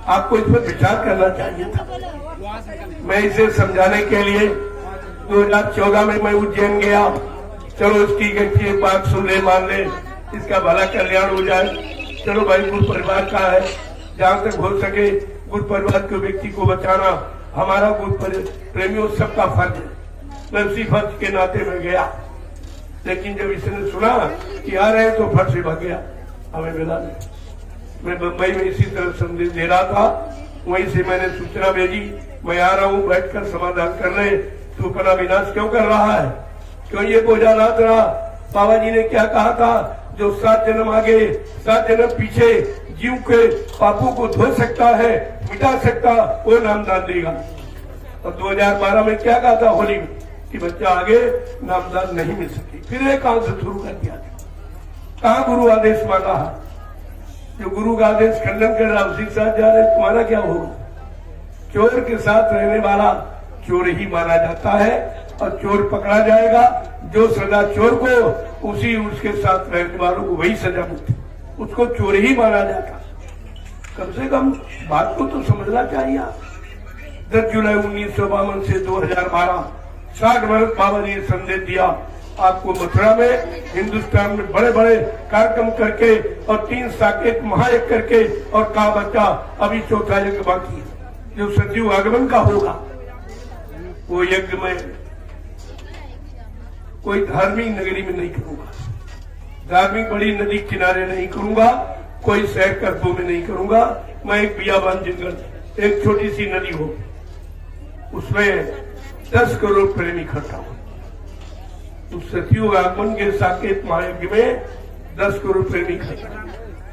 आपको इस पर विचार करना चाहिए था। मैं इसे समझाने के लिए 2014 में मैं उज्जैन गया। चलो इसकी एक बात सुन ले, मान ले, इसका भला कल्याण हो जाए। चलो भाई, गुरु परिवार का है, जहां तक हो सके गुरु परिवार के व्यक्ति को बचाना हमारा गुरु प्रेमियों सबका फर्ज है। मैं उसी फर्ज के नाते में गया, लेकिन जब इसने सुना कि आ रहे हैं तो फट से भाग गया, हमें मिला नहीं। मैं मुंबई में इसी तरह संदेश दे रहा था, वहीं से मैंने सूचना भेजी, मैं आ रहा हूँ, बैठकर समाधान कर ले, तू अपना विनाश क्यों कर रहा है, क्यों ये बोझा लाद रहा? बाबा जी ने क्या कहा था, जो 7 जन्म आगे 7 जन्म पीछे जीव के पापों को धो सकता है, मिटा सकता, वो नामदान देगा। और 2012 में क्या कहा था होली में कि बच्चा आगे नामदान नहीं मिल सके। फिर एक काम से शुरू कर दिया, कहा गुरु आदेश माना है, जो गुरु का आदेश खंडन कर रहा उसी के साथ जा रहे, तुम्हारा क्या होगा? चोर के साथ रहने वाला चोर ही माना जाता है और चोर पकड़ा जाएगा। जो सजा चोर को, उसी उसके साथ रहने वालों को वही सजा मिलती, उसको चोर ही माना जाता। कम से कम बात को तो समझना चाहिए। 10 जुलाई 1952 से 2012 60 वर्ष बाबा जी ने संदेश दिया। आपको मथुरा में, हिंदुस्तान में बड़े बड़े कार्यक्रम करके और 3 साकेत महायज्ञ करके, और कहा बच्चा अभी चौथा यज्ञ बाकी है, जो सतयुग आगमन का होगा। वो यज्ञ में कोई धार्मिक नगरी में नहीं करूंगा, धार्मिक बड़ी नदी किनारे नहीं करूंगा, कोई शहर कस्बों में नहीं करूंगा। मैं एक बियाबान जंगल, एक छोटी सी नदी हो, उसमें 10 करोड़ प्रेमी इकट्ठा हो। उस सतयुग आगमन के साकेत महायज्ञ में 10 करोड़ प्रेमी इकट्ठा।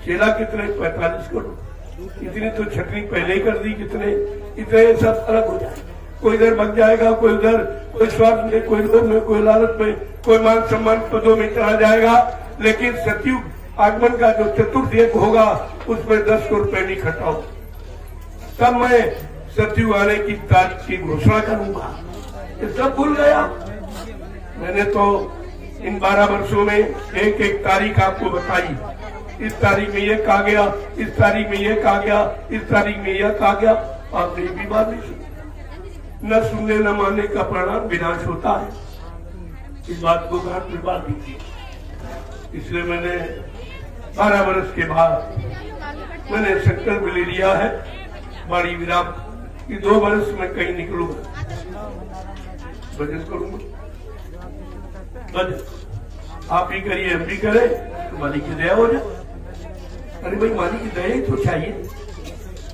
चेला कितने? 45 करोड़। इतनी तो छटनी पहले ही कर दी, कितने इतने सब अलग हो जाए। कोई इधर भग जाएगा, कोई उधर, कोई स्वार्थ में, कोई लोभ में, कोई लालच में, कोई मान सम्मान पदों में चला जाएगा। लेकिन सतयुग आगमन का जो चतुर्थ यज्ञ होगा उसमें 10 करोड़ प्रेमी इकट्ठा हो। तब मैं सतयुग आने की तारीख की घोषणा करूंगा। ये सब भूल गया। मैंने तो इन 12 वर्षों में एक एक तारीख आपको बताई। इस तारीख में ये कहा गया, इस तारीख में ये कहा गया, इस तारीख में यह कहा गया। आपने भी बात नहीं सुनी। न सुनने न मानने का परिणाम विनाश होता है। इस बात को गांठ में बात दी। इसलिए मैंने 12 वर्ष के बाद मैंने संकल्प ले लिया है, बड़ी विराम कि 2 वर्ष में कहीं निकलूंगा, भजन करूंगा। भजन आप ही करिए, हम भी करें, तो मालिक की दया हो जाए। अरे भाई, मालिक की दया ही तो चाहिए,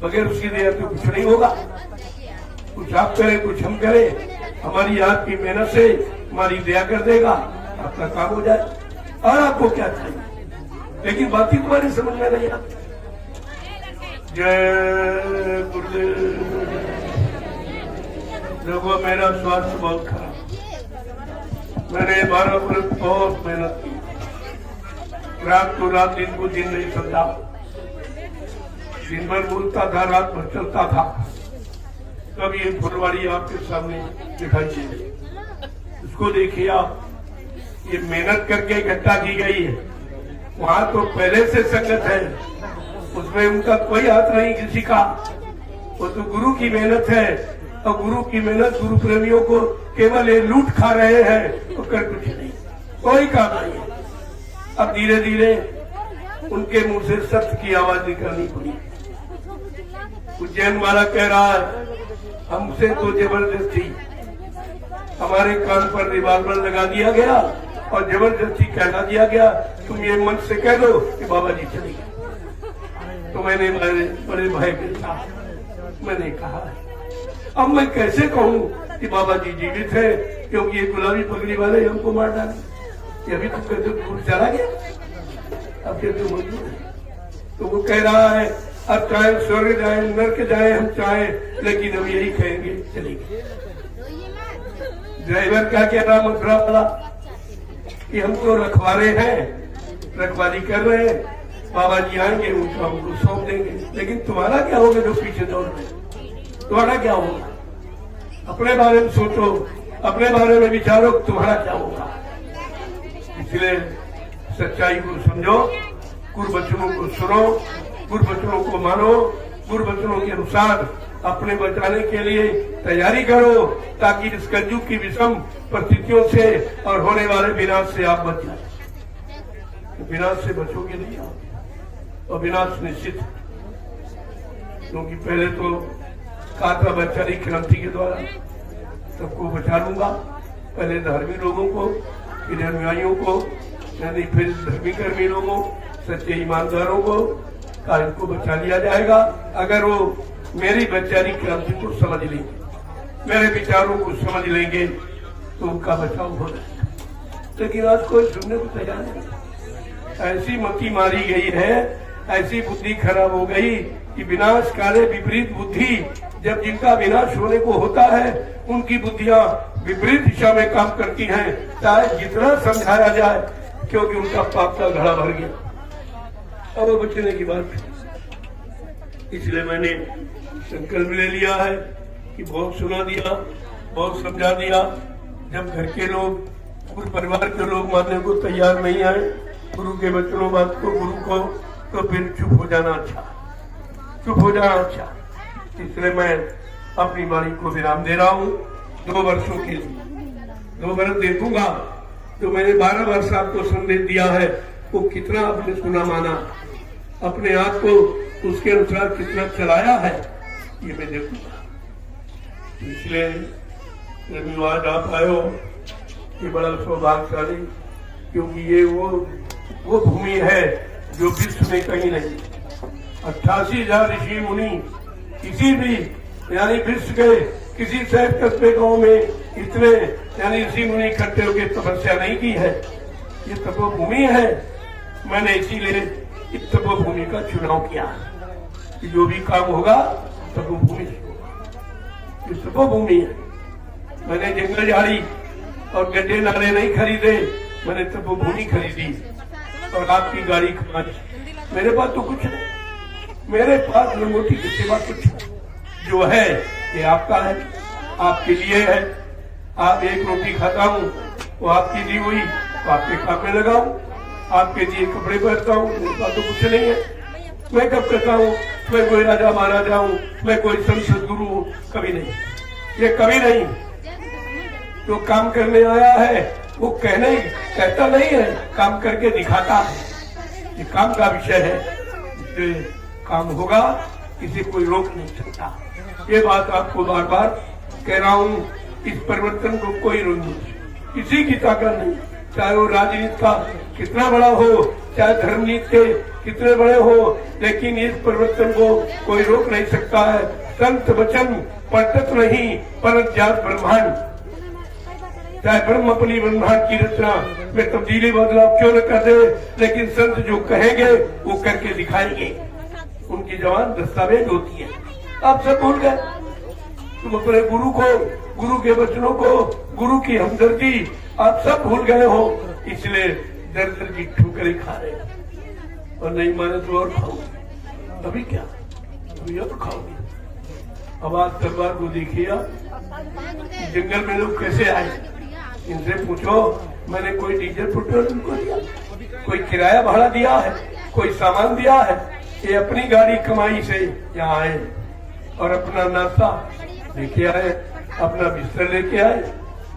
बगैर उसकी दया तो कुछ नहीं होगा। कुछ आप करें, कुछ हम करें, हमारी आपकी मेहनत से हमारी दया कर देगा, आपका काम हो जाए। और आपको क्या चाहिए? लेकिन बात ही तुम्हारी समझ में नहीं आती। जय गुरुदेव। देखो, मेरा स्वास्थ्य बहुत खराब, मैंने 12 वर्ष बहुत मेहनत की, रात को रात, दिन को दिन नहीं समझा। दिन भर बोलता था, रात भर चलता था। तब ये फुलवाड़ी आपके सामने दिखाई दे, उसको देखिए आप। ये मेहनत करके इकट्ठा की गई है। वहां तो पहले से संगत है, उसमें उनका कोई हाथ नहीं किसी का। वो तो गुरु की मेहनत है, और गुरु की मेहनत गुरु प्रेमियों को केवल ये लूट खा रहे हैं, तो कर कुछ नहीं, कोई काम नहीं है। अब धीरे धीरे उनके मुंह से सत्य की आवाज निकालनी पड़ी। उज्जैन वाला कह रहा है हमसे तो जबरदस्ती हमारे कान पर रिवाल्वर लगा दिया गया और जबरदस्ती कहना दिया गया तुम ये मन से कह दो कि बाबा जी चले गए। तो मैंने बड़े भाई के साथ मैंने कहा अब मैं कैसे कहूँ कि बाबा जी जीवित है, क्योंकि ये गुलाबी पगड़ी वाले हमको मार डाले। ये अभी तुम कहते दूर चला गया, अब कहते मौजूद है। तो वो कह रहा है अब चाहे स्वर्ग जाए नरक जाए हम चाहे, लेकिन हम यही कहेंगे चलेंगे। ड्राइवर क्या कह रहा मथुरा वाला कि हम तो रखवारे हैं, रखवाली कर रहे हैं, बाबा जी आएंगे उनको हमको सौंप देंगे, लेकिन तुम्हारा क्या होगा जो पीछे दौड़ रहे, तुम्हारा क्या होगा? अपने बारे में सोचो, अपने बारे में विचारो, तुम्हारा क्या होगा। इसलिए सच्चाई को समझो, गुरबचनों को सुनो, गुरबचनों को मानो, गुरबचनों के अनुसार अपने बचाने के लिए तैयारी करो, ताकि इस कलयुग की विषम परिस्थितियों से और होने वाले विनाश से आप बच जाए। विनाश से बचोगे नहीं आप, और विनाश निश्चित, क्योंकि पहले तो कहा था वैचारिक क्रांति के द्वारा सबको बचा लूंगा, पहले धार्मिक लोगों को, फिर अनुयायियों को, यानी फिर धर्मी कर्मी लोगों, सच्चे ईमानदारों को का इनको बचा लिया जाएगा अगर वो मेरी वैचारिक क्रांति को समझ लेंगे, मेरे विचारों को समझ लेंगे, तो उनका बचाव हो जाएगा। लेकिन आज कोई सुनने को तैयार नहीं। ऐसी मति मारी गई है, ऐसी बुद्धि खराब हो गई कि विनाश काले विपरीत बुद्धि, जब जिनका विनाश होने को होता है उनकी बुद्धियां विपरीत दिशा में काम करती हैं, चाहे जितना समझाया जाए, क्योंकि उनका पाप का घड़ा भर गया। अब वो बचने की बात, इसलिए मैंने संकल्प ले लिया है कि बहुत सुना दिया, बहुत समझा दिया। जब घर के लोग, पूरे परिवार के लोग मानने को तैयार नहीं आए गुरु के वचनों बात को, गुरु को, तो फिर चुप हो जाना अच्छा, चुप हो जाना अच्छा। इसलिए मैं अपनी वाणी को विराम दे रहा हूँ 2 वर्षों के लिए। 2 वर्ष देखूंगा तो मैंने 12 वर्ष आपको संदेश दिया है, वो कितना आपने सुना माना, अपने आप को उसके अनुसार कितना चलाया है, ये मैं देखूंगा। इसलिए धन्यवाद आप आए हो, ये बड़ा सौभाग्यशाली, क्योंकि ये वो भूमि है जो विश्व में कहीं नहीं। 88,000 ऋषि मुनि किसी भी यानी विश्व के किसी शहर कस्बे गांव में इतने यानी ऋषि मुनि इकट्ठे होकर तपस्या नहीं की है। ये तपोभूमि है, मैंने इसीलिए इस तपोभूमि का चुनाव किया कि जो भी काम होगा तपोभूमि से होगा। ये तपोभूमि है, मैंने जंगल झाड़ी और गड्ढे नाले नहीं खरीदे, मैंने तपोभूमि खरीदी और आपकी गाड़ी खरीदी। मेरे पास तो कुछ नहीं, मेरे पास लंगोटी के सिवा कुछ जो है ये आपका है, आपके लिए है। आप एक रोटी खाता हूँ वो आपकी दी हुई, तो आपके काम में लगाऊं, आपके लिए कपड़े पहनता हूँ, मेरे पास तो कुछ नहीं है। मैं कब कहता हूँ मैं कोई राजा महाराजा हूँ, मैं कोई संत सदगुरु हूँ, कभी नहीं, ये कभी नहीं। जो काम करने आया है वो कहता नहीं है, काम करके दिखाता है। ये काम का विषय है, काम होगा, किसी कोई रोक नहीं सकता। ये बात आपको बार बार कह रहा हूँ, इस परिवर्तन को कोई रोक नहीं, किसी की ताकत नहीं, चाहे वो राजनीति का कितना बड़ा हो, चाहे धर्मनीति के कितने बड़े हो, लेकिन इस परिवर्तन को कोई रोक नहीं सकता है। संत वचन पलटत नहीं परत जात ब्रह्मांड, चाहे ब्रह्म अपनी ब्रह्मांड की रचना में तब्दीली बदलाव क्यों न कर दे, लेकिन संत जो कहेंगे वो करके दिखाएंगे, उनकी जवान दस्तावेज होती है। आप सब भूल गए, तुम अपने गुरु को, गुरु के वचनों को, गुरु की हमदर्दी आप सब भूल गए हो, इसलिए दर दर की ठोकरें खा रहे हो। और नहीं माने तो और खाओगे, अभी क्या, अभी अब खाओगे। अब आज दरबार को देखिए, जंगल में लोग कैसे आए, इनसे पूछो। मैंने कोई डीजल पेट्रोल उनको दिया, कोई किराया भाड़ा दिया है, कोई सामान दिया है, ये अपनी गाड़ी कमाई से यहाँ आए और अपना नाश्ता लेके आए, अपना बिस्तर लेके आए।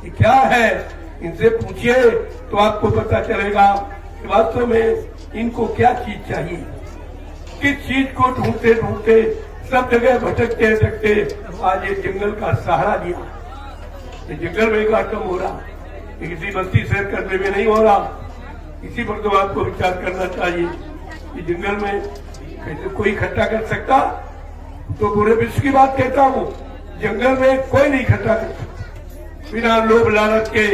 ये क्या है, इनसे पूछिए तो आपको पता चलेगा कि वास्तव में इनको क्या चीज चाहिए, किस चीज को ढूंढते ढूंढते सब जगह भटकते भटकते आज ये जंगल का सहारा लिया। ये जंगल में का कम हो रहा, ये किसी बस्ती सैर करने में नहीं हो रहा। इसी पर तो आपको विचार करना चाहिए कि जंगल में कैसे कोई इकट्ठा कर सकता। तो पूरे विश्व की बात कहता हूँ, जंगल में कोई नहीं इकट्ठा कर सकता बिना लोभ लालच के,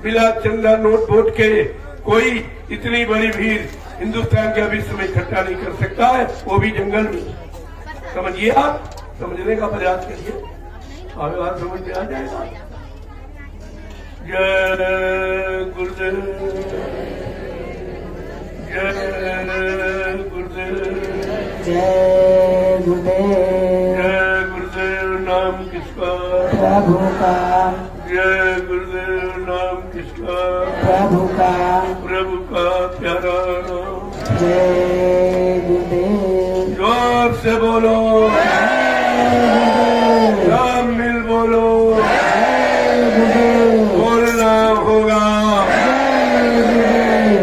बिना चंदा नोट वोट के। कोई इतनी बड़ी भीड़ हिंदुस्तान के विश्व में इकट्ठा नहीं कर सकता है, वो भी जंगल में। समझिए, आप समझने का प्रयास करिए, और बात समझ में आ जाएगा। जय गुरुदेव, जय गुरुदेव, जय गुरुदेव, जय गुरुदेव। नाम किसका? प्रभु का। जय गुरुदेव। नाम किसका? प्रभु का। प्रभु का प्यारा नाम। जय गुरुदेव। जोर से बोलो, सब मिल बोलो, बोलना होगा,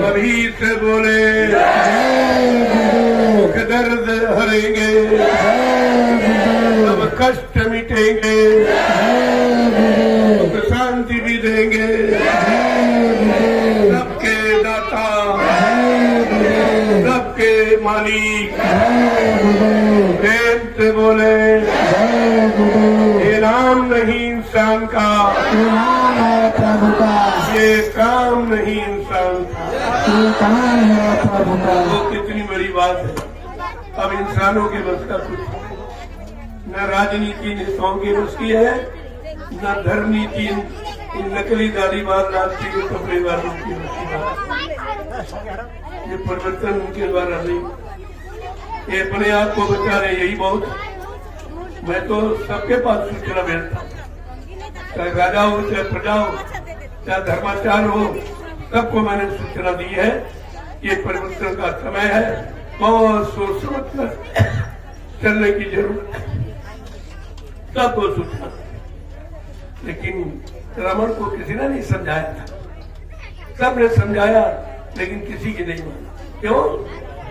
अभी से बोले, दर्द हरेंगे, सब कष्ट मिटेंगे, शांति भी देंगे, सबके दाता, सबके मालिक, प्रेम से बोले, ये नाम नहीं इंसान का, नाम है प्रभु का, ये काम नहीं इंसान का, ये काम है प्रभु का। वो कितनी बड़ी बात है। अब इंसानों के बस का कुछ न राजनीति नेताओं के बस की है, न धर्म नीति इन नकली दाढ़ीबाज राष्ट्रीय कपड़े वालों की बस की बात। ये परिवर्तन उनके द्वारा नहीं, ये अपने आप को बचा रहे, यही बहुत। मैं तो सबके पास सूचना भेजता हूँ, चाहे राजा हो, चाहे प्रजा हो, चाहे धर्माचार हो, सबको मैंने सूचना दी है। ये परिवर्तन का समय है, बहुत सोच समझ कर चलने की जरूरत है, सबको सूचना। लेकिन रावण को किसी ने नहीं समझाया था, सबने समझाया लेकिन किसी की नहीं मानी। क्यों?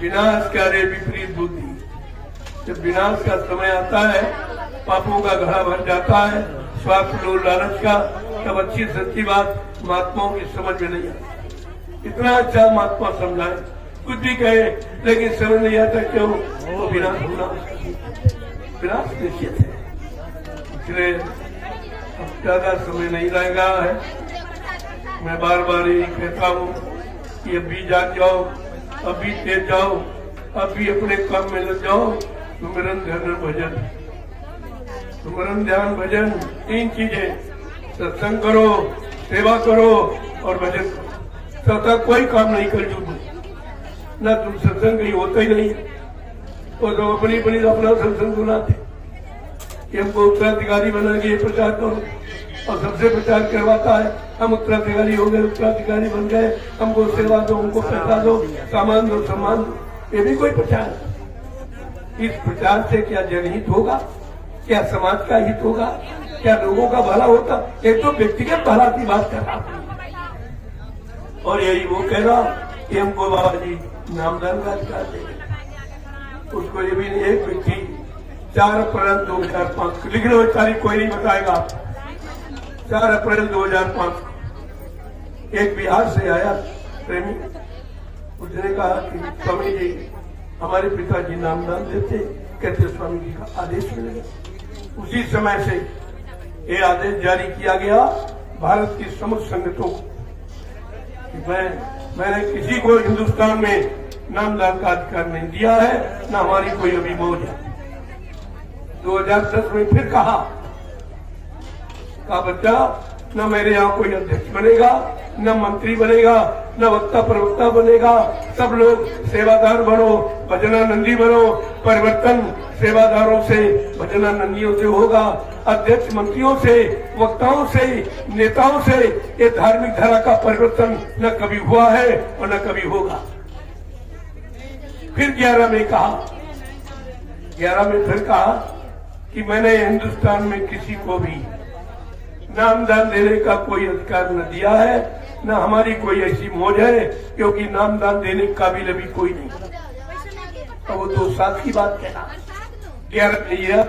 विनाश कार्य विपरीत बुद्धि। जब विनाश का समय आता है, पापों का घड़ा भर जाता है, स्वार्थ लोभ लालच का, तब अच्छी सच्ची बात महात्माओं की समझ में नहीं आती। इतना अच्छा महात्मा समझाए, कुछ भी कहे, लेकिन समझ नहीं आता क्यों? तो विनाश होना, विनाश निश्चित है। इसलिए अब ज्यादा समय नहीं रहेगा है। मैं बार बार यही कहता हूँ कि अभी जाग जाओ, अभी तेज जाओ, अभी अपने काम में लग जाओ। सुमिरन ध्यान भजन, सुमिरन ध्यान भजन, तीन चीजें। सत्संग करो, सेवा करो और भजन करो। सत्ता कोई काम नहीं कर जूझो ना, तुम सत्संग कहीं होता ही नहीं है। और तो अपनी अपनी अपना सत्संग सुनाते कि हमको उत्तराधिकारी बना के प्रचार करो, और सबसे प्रचार करवाता है। हम उत्तराधिकारी हो गए, उत्तराधिकारी बन गए, हमको सेवा दो, हमको पैसा दो, सामान दो, सम्मान दो। ये भी कोई प्रचार है? इस प्रचार से क्या जनहित होगा? क्या समाज का हित होगा? क्या लोगों का भला होता? एक तो व्यक्तिगत भला की बात कर रहा हूं, और यही वो कह रहा कि हमको बाबा जी नामदान का अधिकार देंगे। उसको ये भी नहीं, एक व्यक्ति 4 अप्रैल 2005 लिख लो, तारीख कोई नहीं बताएगा। 4 अप्रैल 2005 को एक बिहार से आया प्रेमी, उसने कहा कि स्वामी जी हमारे पिताजी नामदान देते, कहते स्वामी जी का आदेश मिलेगा। उसी समय से ये आदेश जारी किया गया भारत की समस्त संगठनों को कि मैंने किसी को हिंदुस्तान में नामदान का अधिकार नहीं दिया है, न हमारी कोई अभी मौज है। 2010 में फिर कहा बच्चा, न मेरे यहाँ कोई अध्यक्ष बनेगा, न मंत्री बनेगा, न वक्ता प्रवक्ता बनेगा, सब लोग सेवादार बनो, भजनानंदी बनो। परिवर्तन सेवादारों से, भजनानंदियों से होगा, अध्यक्ष मंत्रियों से, वक्ताओं से, नेताओं से। ये धार्मिक धारा का परिवर्तन न कभी हुआ है और न कभी होगा। फिर 11 में कहा, 11 में फिर कहा कि मैंने हिंदुस्तान में किसी को भी नामदान देने का कोई अधिकार न दिया है, न हमारी कोई ऐसी मौज है, क्योंकि नाम दान देने के काबिल अभी कोई नहीं। तो वो 2 साथ की बात कहना 11 नहीं है।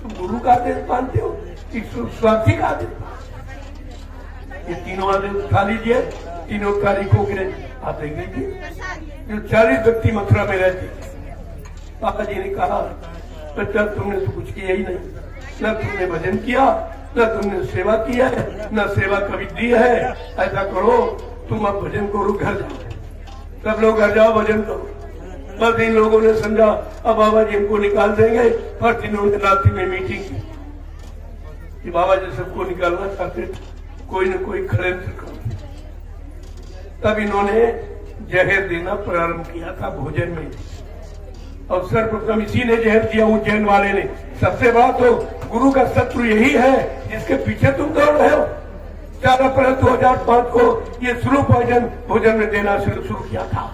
तुम गुरु का आदेश मानते हो, स्वार्थी का आदेश। ये तीनों आदेश उठा लीजिए, तीनों तारीखों के आते गए। जो 40 व्यक्ति मथुरा में रहते, पापा जी ने कहा बच्चा तुमने तो कुछ किया ही नहीं, न तुमने भजन किया, न तुमने सेवा किया है, न सेवा कभी दी है। ऐसा करो तुम अब भजन करो, घर जाओ, सब लोग घर जाओ, भजन करो। बस इन लोगों ने समझा अब बाबा जी हमको निकाल देंगे। पर इन्होंने रात्रि में मीटिंग की कि बाबा जी सबको निकालना चाहते, कोई न कोई षड्यंत्र करो। तब इन्होंने जहर देना प्रारंभ किया था भोजन में, और सर्वप्रथम इसी ने जहर दिया, उज्जैन वाले ने। सबसे बड़ा तो गुरु का शत्रु यही है जिसके पीछे तुम दौड़ रहे हो। 4 अप्रैल 2005 को ये स्लो पॉइजन भोजन में देना शुरू किया था।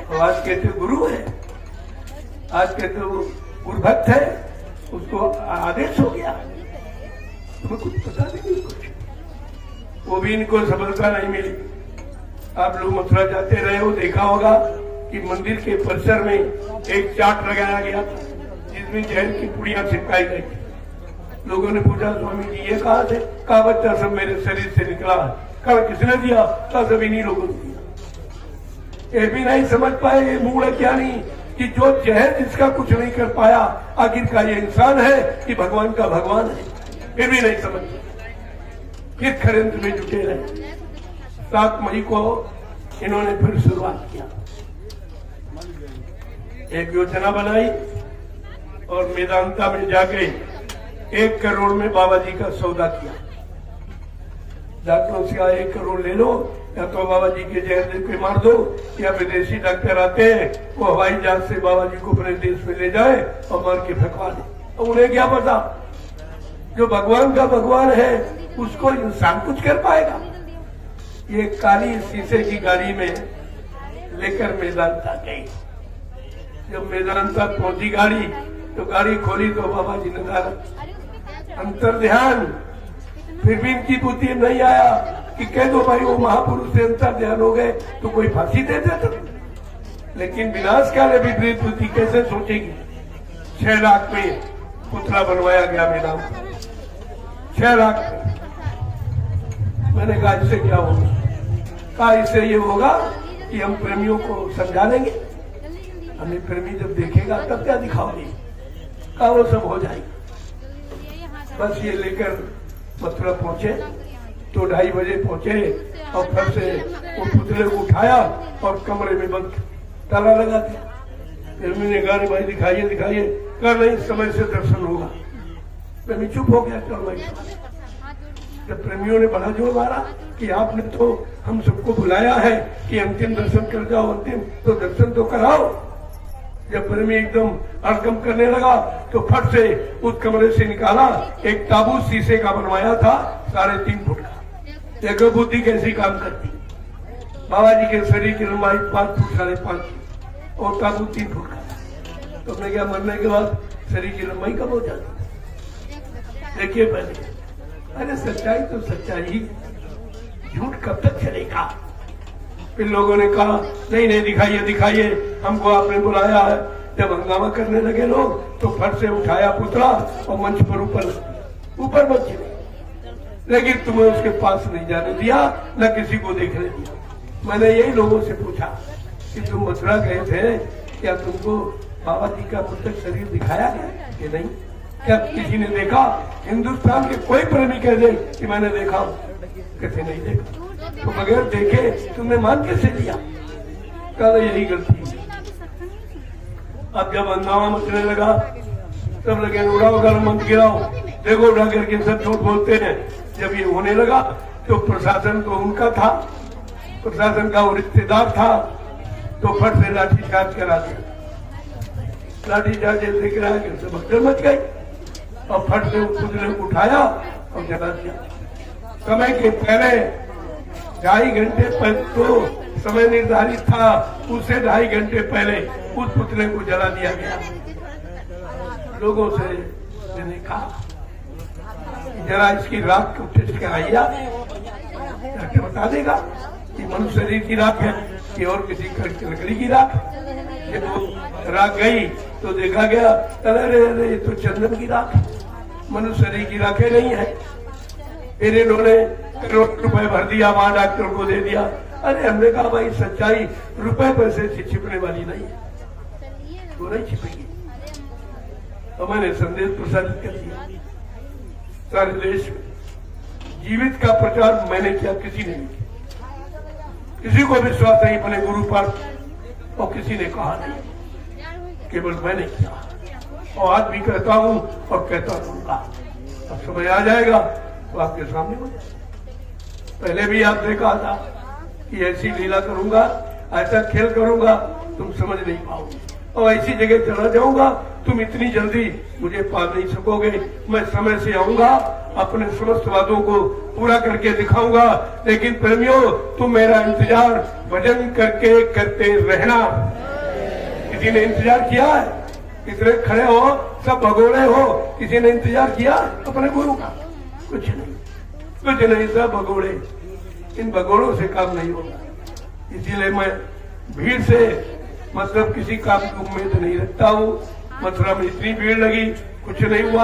तो आज कहते गुरु है, आज कहते गुरु भक्त है, उसको आदेश हो गया। तुम्हें कुछ पता नहीं, कुछ वो भी इनको सफलता नहीं मिली। आप लोग मथुरा जाते रहे हो, देखा होगा कि मंदिर के परिसर में एक चार्ट लगाया गया था जिसमें जहर की पुड़ियां चिपकाई गई थी। लोगों ने पूछा स्वामी जी ये कहाँ से? कहा बच्चा सब मेरे शरीर से निकला है। कहा किसने दिया? कहा सब इन्हीं लोगों ने दिया। ये भी नहीं समझ पाए ये मूल है क्या नहीं, कि जो जहर जिसका कुछ नहीं कर पाया, आखिरकार ये इंसान है कि भगवान का भगवान है। फिर भी नहीं समझ, फिर षड्यंत्र में जुटे रहे। 7 मई को इन्होंने फिर शुरुआत किया, एक योजना बनाई और मेदांता में जाके 1 करोड़ में बाबा जी का सौदा किया। डॉक्टरों से कहा 1 करोड़ ले लो, या तो बाबा जी के जहर दे के मार दो, या विदेशी डॉक्टर आते हैं वो हवाई जहाज से बाबा जी को अपने देश में ले जाए और मार के फेंकवा दे। तो उन्हें क्या पता, जो भगवान का भगवान है उसको इंसान कुछ कर पाएगा। ये काली शीशे की गाड़ी में लेकर मेदांता गई। जब मेदांता पहुंची गाड़ी, तो गाड़ी खोली तो बाबा जी ने कहा अंतर ध्यान। फिर भी इनकी बुद्धि में नहीं आया कि कह दो भाई वो महापुरुष से अंतर ध्यान हो गए तो कोई फांसी दे देता। लेकिन विनाशकाल विपरीत बुद्धि कैसे सोचेगी। 6 लाख में पुतला बनवाया गया मेरा, 6 लाख में। मैंने कहा इससे क्या होगा? कहा इससे ये होगा कि हम प्रेमियों को समझा लेंगे, हमें प्रेमी जब देखेगा तब क्या दिखाओगे। कहा वो सब हो जाएगा। बस ये लेकर मथुरा पहुंचे तो 2:30 बजे पहुंचे, और फिर से वो पुतले को उठाया और कमरे में बंद ताला लगा दिया। फिर मैंने कहा भाई दिखाइए दिखाइए। कर नहीं, समय से दर्शन होगा। प्रेमी चुप हो गया। चलो भाई, जब प्रेमियों ने बड़ा जोर मारा कि आपने तो हम सबको बुलाया है कि अंतिम दर्शन कर जाओ, अंतिम तो दर्शन तो कराओ। जब प्रेमी एकदम अड़कम करने लगा तो फट से उस कमरे से निकाला एक ताबूत शीशे का बनवाया था 3.5 फुट का। देखो बुद्धि कैसी काम करती। बाबा जी के शरीर की लंबाई 5 फुट 5.5 फुट और ताबूत 3 फुट का। तो अपने क्या मरने के बाद शरीर की लंबाई कम हो जाती। देखिए पहले, अरे सच्चाई तो सच्चाई ही, झूठ कब तक चलेगा। फिर लोगों ने कहा नहीं नहीं दिखाइए दिखाइए, हमको आपने बुलाया है। जब हंगामा करने लगे लोग तो फट से उठाया पुतला और मंच पर ऊपर मत चले। लेकिन तुम्हें उसके पास नहीं जाने दिया, न किसी को देखने दिया। मैंने यही लोगों से पूछा कि तुम मथुरा गए थे, क्या तुमको बाबा जी का पुस्तक शरीर दिखाया गया कि नहीं? क्या किसी ने देखा? हिंदुस्तान के कोई प्रेमी कह दे कि मैंने देखा, कहते नहीं देखा। तो बगैर देखे तुमने मान कैसे लिया? कहा यही गलती। अब जब हंगामा मचने लगा तब लगे उड़ाओ गरम मत गिराओ, देखो उड़ा करके सब झूठ बोलते हैं। जब ये होने लगा तो प्रशासन तो उनका था, प्रशासन का वो रिश्तेदार था, तो फट से लाठीचार्ज करा दिया। लाठीचार्ज जैसे कराया कि उससे भगदड़ मच गई और फट से पुतले को उठाया और जला दिया। समय के पहले 2.5 घंटे पहले तो समय निर्धारित था, उससे 2.5 घंटे पहले उस पुतले को जला दिया गया। लोगों से मैंने कहा जरा इसकी राख को टेस्ट कराइए, डॉक्टर बता देगा कि मनुष्य शरीर की राख है कि और किसी लकड़ी की राख। ये तो राख गई तो देखा गया अरे अरे ये तो चंदन की राख, मनुष्य शरीर की राखें नहीं है। फिर इन्होंने करोड़ रुपए भर दिया, वहां डॉक्टर को दे दिया। अरे हमने कहा भाई सच्चाई रुपए पैसे से छिपने वाली नहीं है, वो नहीं छिपेगी। तो मैंने संदेश प्रसारित कर दिया सारे देश में। जीवित का प्रचार मैंने किया, किसी ने नहीं किया। किसी को विश्वास नहीं अपने गुरु पर, और किसी ने कहा नहीं, केवल मैंने किया। और आज भी कहता हूं और कहता रहूंगा। अब समय आ जाएगा तो आपके सामने हो जाएगा। पहले भी आपने कहा था कि ऐसी लीला करूंगा, ऐसा खेल करूंगा, तुम समझ नहीं पाओगे, और ऐसी जगह चला जाऊंगा तुम इतनी जल्दी मुझे पा नहीं सकोगे। मैं समय से आऊंगा, अपने समस्त वादों को पूरा करके दिखाऊंगा। लेकिन प्रेमियों, तुम मेरा इंतजार भजन करके करते रहना। किसी ने इंतजार किया है? कितने खड़े हो, सब भगोड़े हो, किसी ने इंतजार किया अपने गुरु का? कुछ नहीं, कुछ नहीं, सब भगोड़े। इन भगोड़ों से काम नहीं होगा। इसीलिए मैं भीड़ से मतलब किसी काम की उम्मीद नहीं रखता हूँ। मथुरा में इतनी भीड़ लगी, कुछ नहीं हुआ,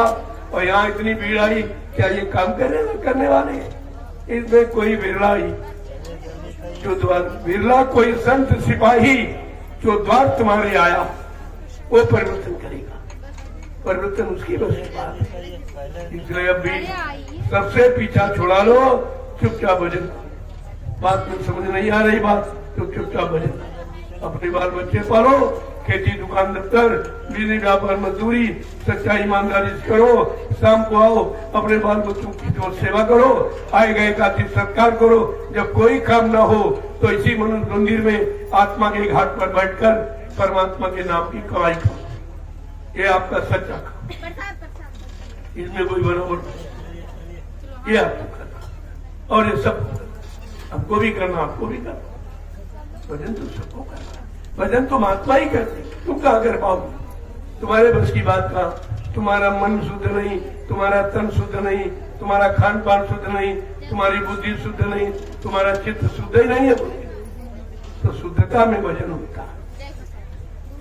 और यहाँ इतनी भीड़ आई, क्या ये काम करने वाले? इसमें कोई बिरला ही जो द्वार, बिरला कोई संत सिपाही जो द्वार तुम्हारे आया, वो परिवर्तन करेगा। परिवर्तन उसकी बस की बात है। इसलिए अब भी सबसे पीछा छुड़ा लो, चुपचाप भजन। बात में समझ नहीं आ रही बात तो चुपचाप भजन। अपने बाल बच्चे पालो, खेती दुकान दफ्तर बिजली व्यापार मजदूरी सच्चाई ईमानदारी से करो। शाम को आओ, अपने बाल बच्चों की तो सेवा करो, आए गए का सत्कार करो। जब कोई काम ना हो तो इसी मनुष्य मंदिर में आत्मा के घाट पर बैठकर परमात्मा के नाम की कमाई करो। ये आपका सच्चा काम, इसमें कोई बनावट नहीं। ये आपको करना, और ये सब हमको भी करना, आपको भी करना। भजन तो सबको करना, भजन तो महात्मा ही करते, तुम कहाँ कर पाओगे? तुम्हारे बस की बात का, तुम्हारा मन शुद्ध नहीं, तुम्हारा तन शुद्ध नहीं, तुम्हारा खान पान शुद्ध नहीं, तुम्हारी बुद्धि शुद्ध नहीं, तुम्हारा चित्त शुद्ध ही नहीं है। तो शुद्धता में भजन होता है।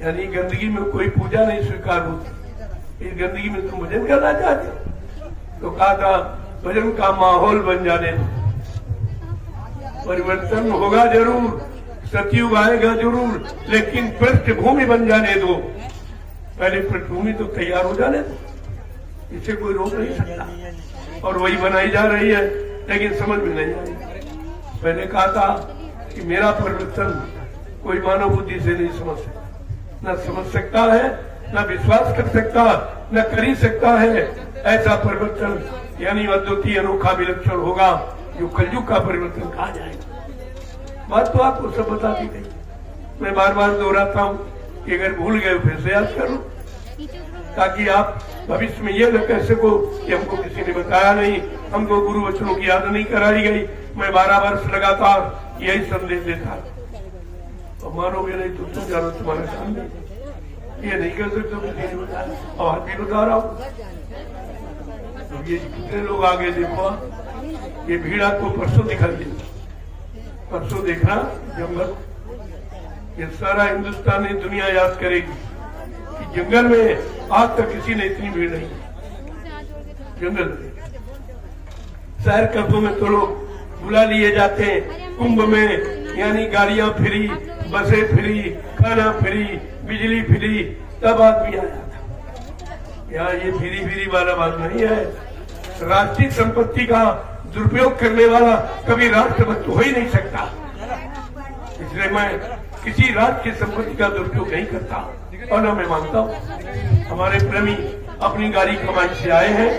यानी गंदगी में कोई पूजा नहीं स्वीकार होती। इस गंदगी में तुम भजन करना चाहते हो तो कहा था भजन का माहौल बन जाने दो। परिवर्तन होगा जरूर, सतयुग आएगा जरूर, लेकिन पृष्ठभूमि बन जाने दो। पहले पृष्ठभूमि तो तैयार हो जाने दो, इसे कोई रोक नहीं सकता। और वही बनाई जा रही है, लेकिन समझ में नहीं आ रही। पहले कहा था कि मेरा परिवर्तन कोई मानव बुद्धि से नहीं समझ सकता, न समझ सकता है, न विश्वास कर सकता, न कर ही सकता है। ऐसा परिवर्तन यानी अद्वितीय अनोखा विलक्षण होगा, जो कलयुग का परिवर्तन कहा जाएगा। बात तो आपको सब बता दी गई। मैं बार बार दोहराता हूँ कि अगर भूल गए फिर से याद करो, ताकि आप भविष्य में ये न कह सको कि हमको किसी ने बताया नहीं, हमको गुरु वचनों की याद नहीं कराई गई। मैं 12 वर्ष लगातार यही संदेश देता, और मानोगे नहीं तो तुम जानो तुम्हारे सामने। ये नहीं कर सकते किसी ने बताया, और आज भी बता रहा हूँ। तो ये कितने लोग आगे देखो, ये भीड़ आपको परसों दिखाई देगी। परसों देखना जंगल, ये सारा हिंदुस्तानी दुनिया याद करेगी कि जंगल में आज तक किसी ने इतनी भीड़ नहीं। जंगल में शहर कस्बों में तो लोग बुला लिए जाते हैं कुंभ में, यानी गाड़ियां फ्री, बसें फ्री, खाना फ्री, बिजली फ्री, तब आदमी आ जाता। यहाँ ये फ्री वाला बात नहीं है। राष्ट्रीय संपत्ति का दुरुपयोग करने वाला कभी राष्ट्रभक्त हो ही नहीं सकता। इसलिए मैं किसी राज्य की संपत्ति का दुरुपयोग नहीं करता, और न मैं मानता हूँ। हमारे प्रेमी अपनी गाड़ी कमाई से आए हैं,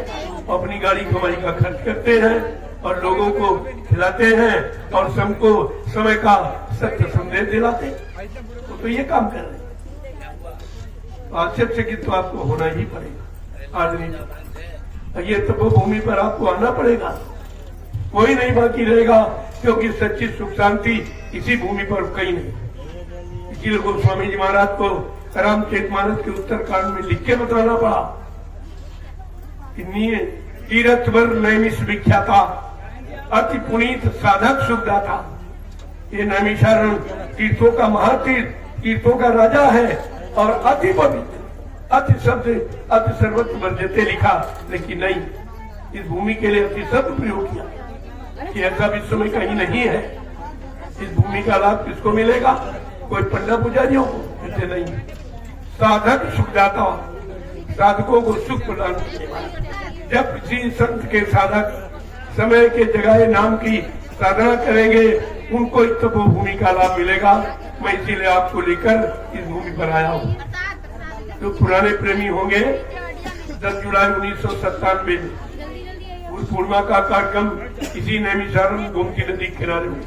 अपनी गाड़ी कमाई का खर्च करते हैं और लोगों को खिलाते हैं और सबको समय का सत्य संदेश दिलाते हैं। तो ये काम कर रहे हैं। आक्षेप से कि तो आपको होना ही पड़ेगा। आज नहीं, ये तपोभूमि पर आपको आना पड़ेगा। कोई नहीं बाकी रहेगा, क्योंकि सच्ची सुख शांति इसी भूमि पर कहीं नहीं। इसीलिए गोस्वामी जी महाराज को रामचरितमानस के उत्तरकांड में लिख के बताना पड़ा कि तीर्थवर नैमिष विख्याता अति पुनीत साधक सुखदाता। ये नैमिषारण्य तीर्थों का महातीर्थ, तीर्थों का राजा है और अति पवित्र, अति शब्द अति सर्वत्र वर्जते लिखा, लेकिन नहीं, इस भूमि के लिए अति शब्द प्रयोग किया कि ऐसा विश्व में कहीं नहीं है। इस भूमि का लाभ किसको मिलेगा? कोई पंडा पुजारियों को? ऐसे नहीं। साधक सुखदाता, साधकों को सुख प्रदान करने वाला। जब किसी संत के साधक समय के जगह नाम की साधना करेंगे, उनको इस तपोभूमि का लाभ मिलेगा। मैं इसीलिए आपको लेकर इस भूमि पर आया हूँ। जो पुराने प्रेमी होंगे, 10 जुलाई 1997 में पूर्णिमा का कार्यक्रम इसी नैमिषारण्य गोमती नदी के किनारे में,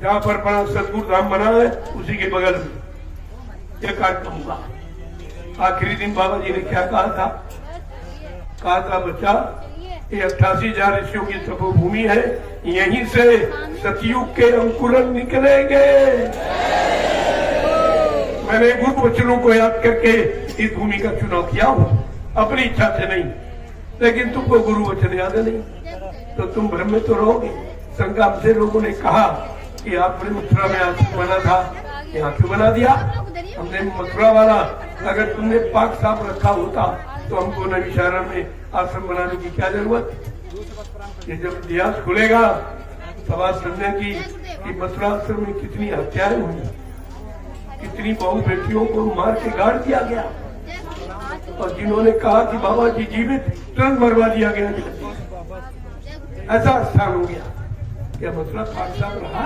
जहाँ पर बड़ा सतगुरु धाम बना है, उसी के बगल में यह कार्यक्रम हुआ। आखिरी दिन बाबा जी ने क्या कहा था बच्चा, ये 88,000 ऋषियों की तपोभूमि है, यहीं से सतयुग के अंकुरन निकलेंगे। मैंने गुरु वचनों को याद करके इस भूमि का चुनाव किया हूँ, अपनी इच्छा से नहीं, लेकिन तुमको गुरु वचन याद नहीं तो तुम भ्रम में तो रहोगे। संगम से लोगों ने कहा कि आपने मथुरा में आश्रम बना था, यहाँ क्यों बना दिया? हमने मथुरा वाला, अगर तुमने पाक साफ रखा होता तो हमको नैमिषारण्य में आश्रम बनाने की क्या जरूरत? ये जब इतिहास खुलेगा तब आप समझे कि मथुरा आश्रम में कितनी हत्याएं हुई, कितनी बहु बेटियों को मार के गाड़ दिया गया, और जिन्होंने कहा कि बाबा जी जीवित, तुरंत मरवा दिया गया। ऐसा स्थान हो गया। क्या मथुरा पाक साफ रहा?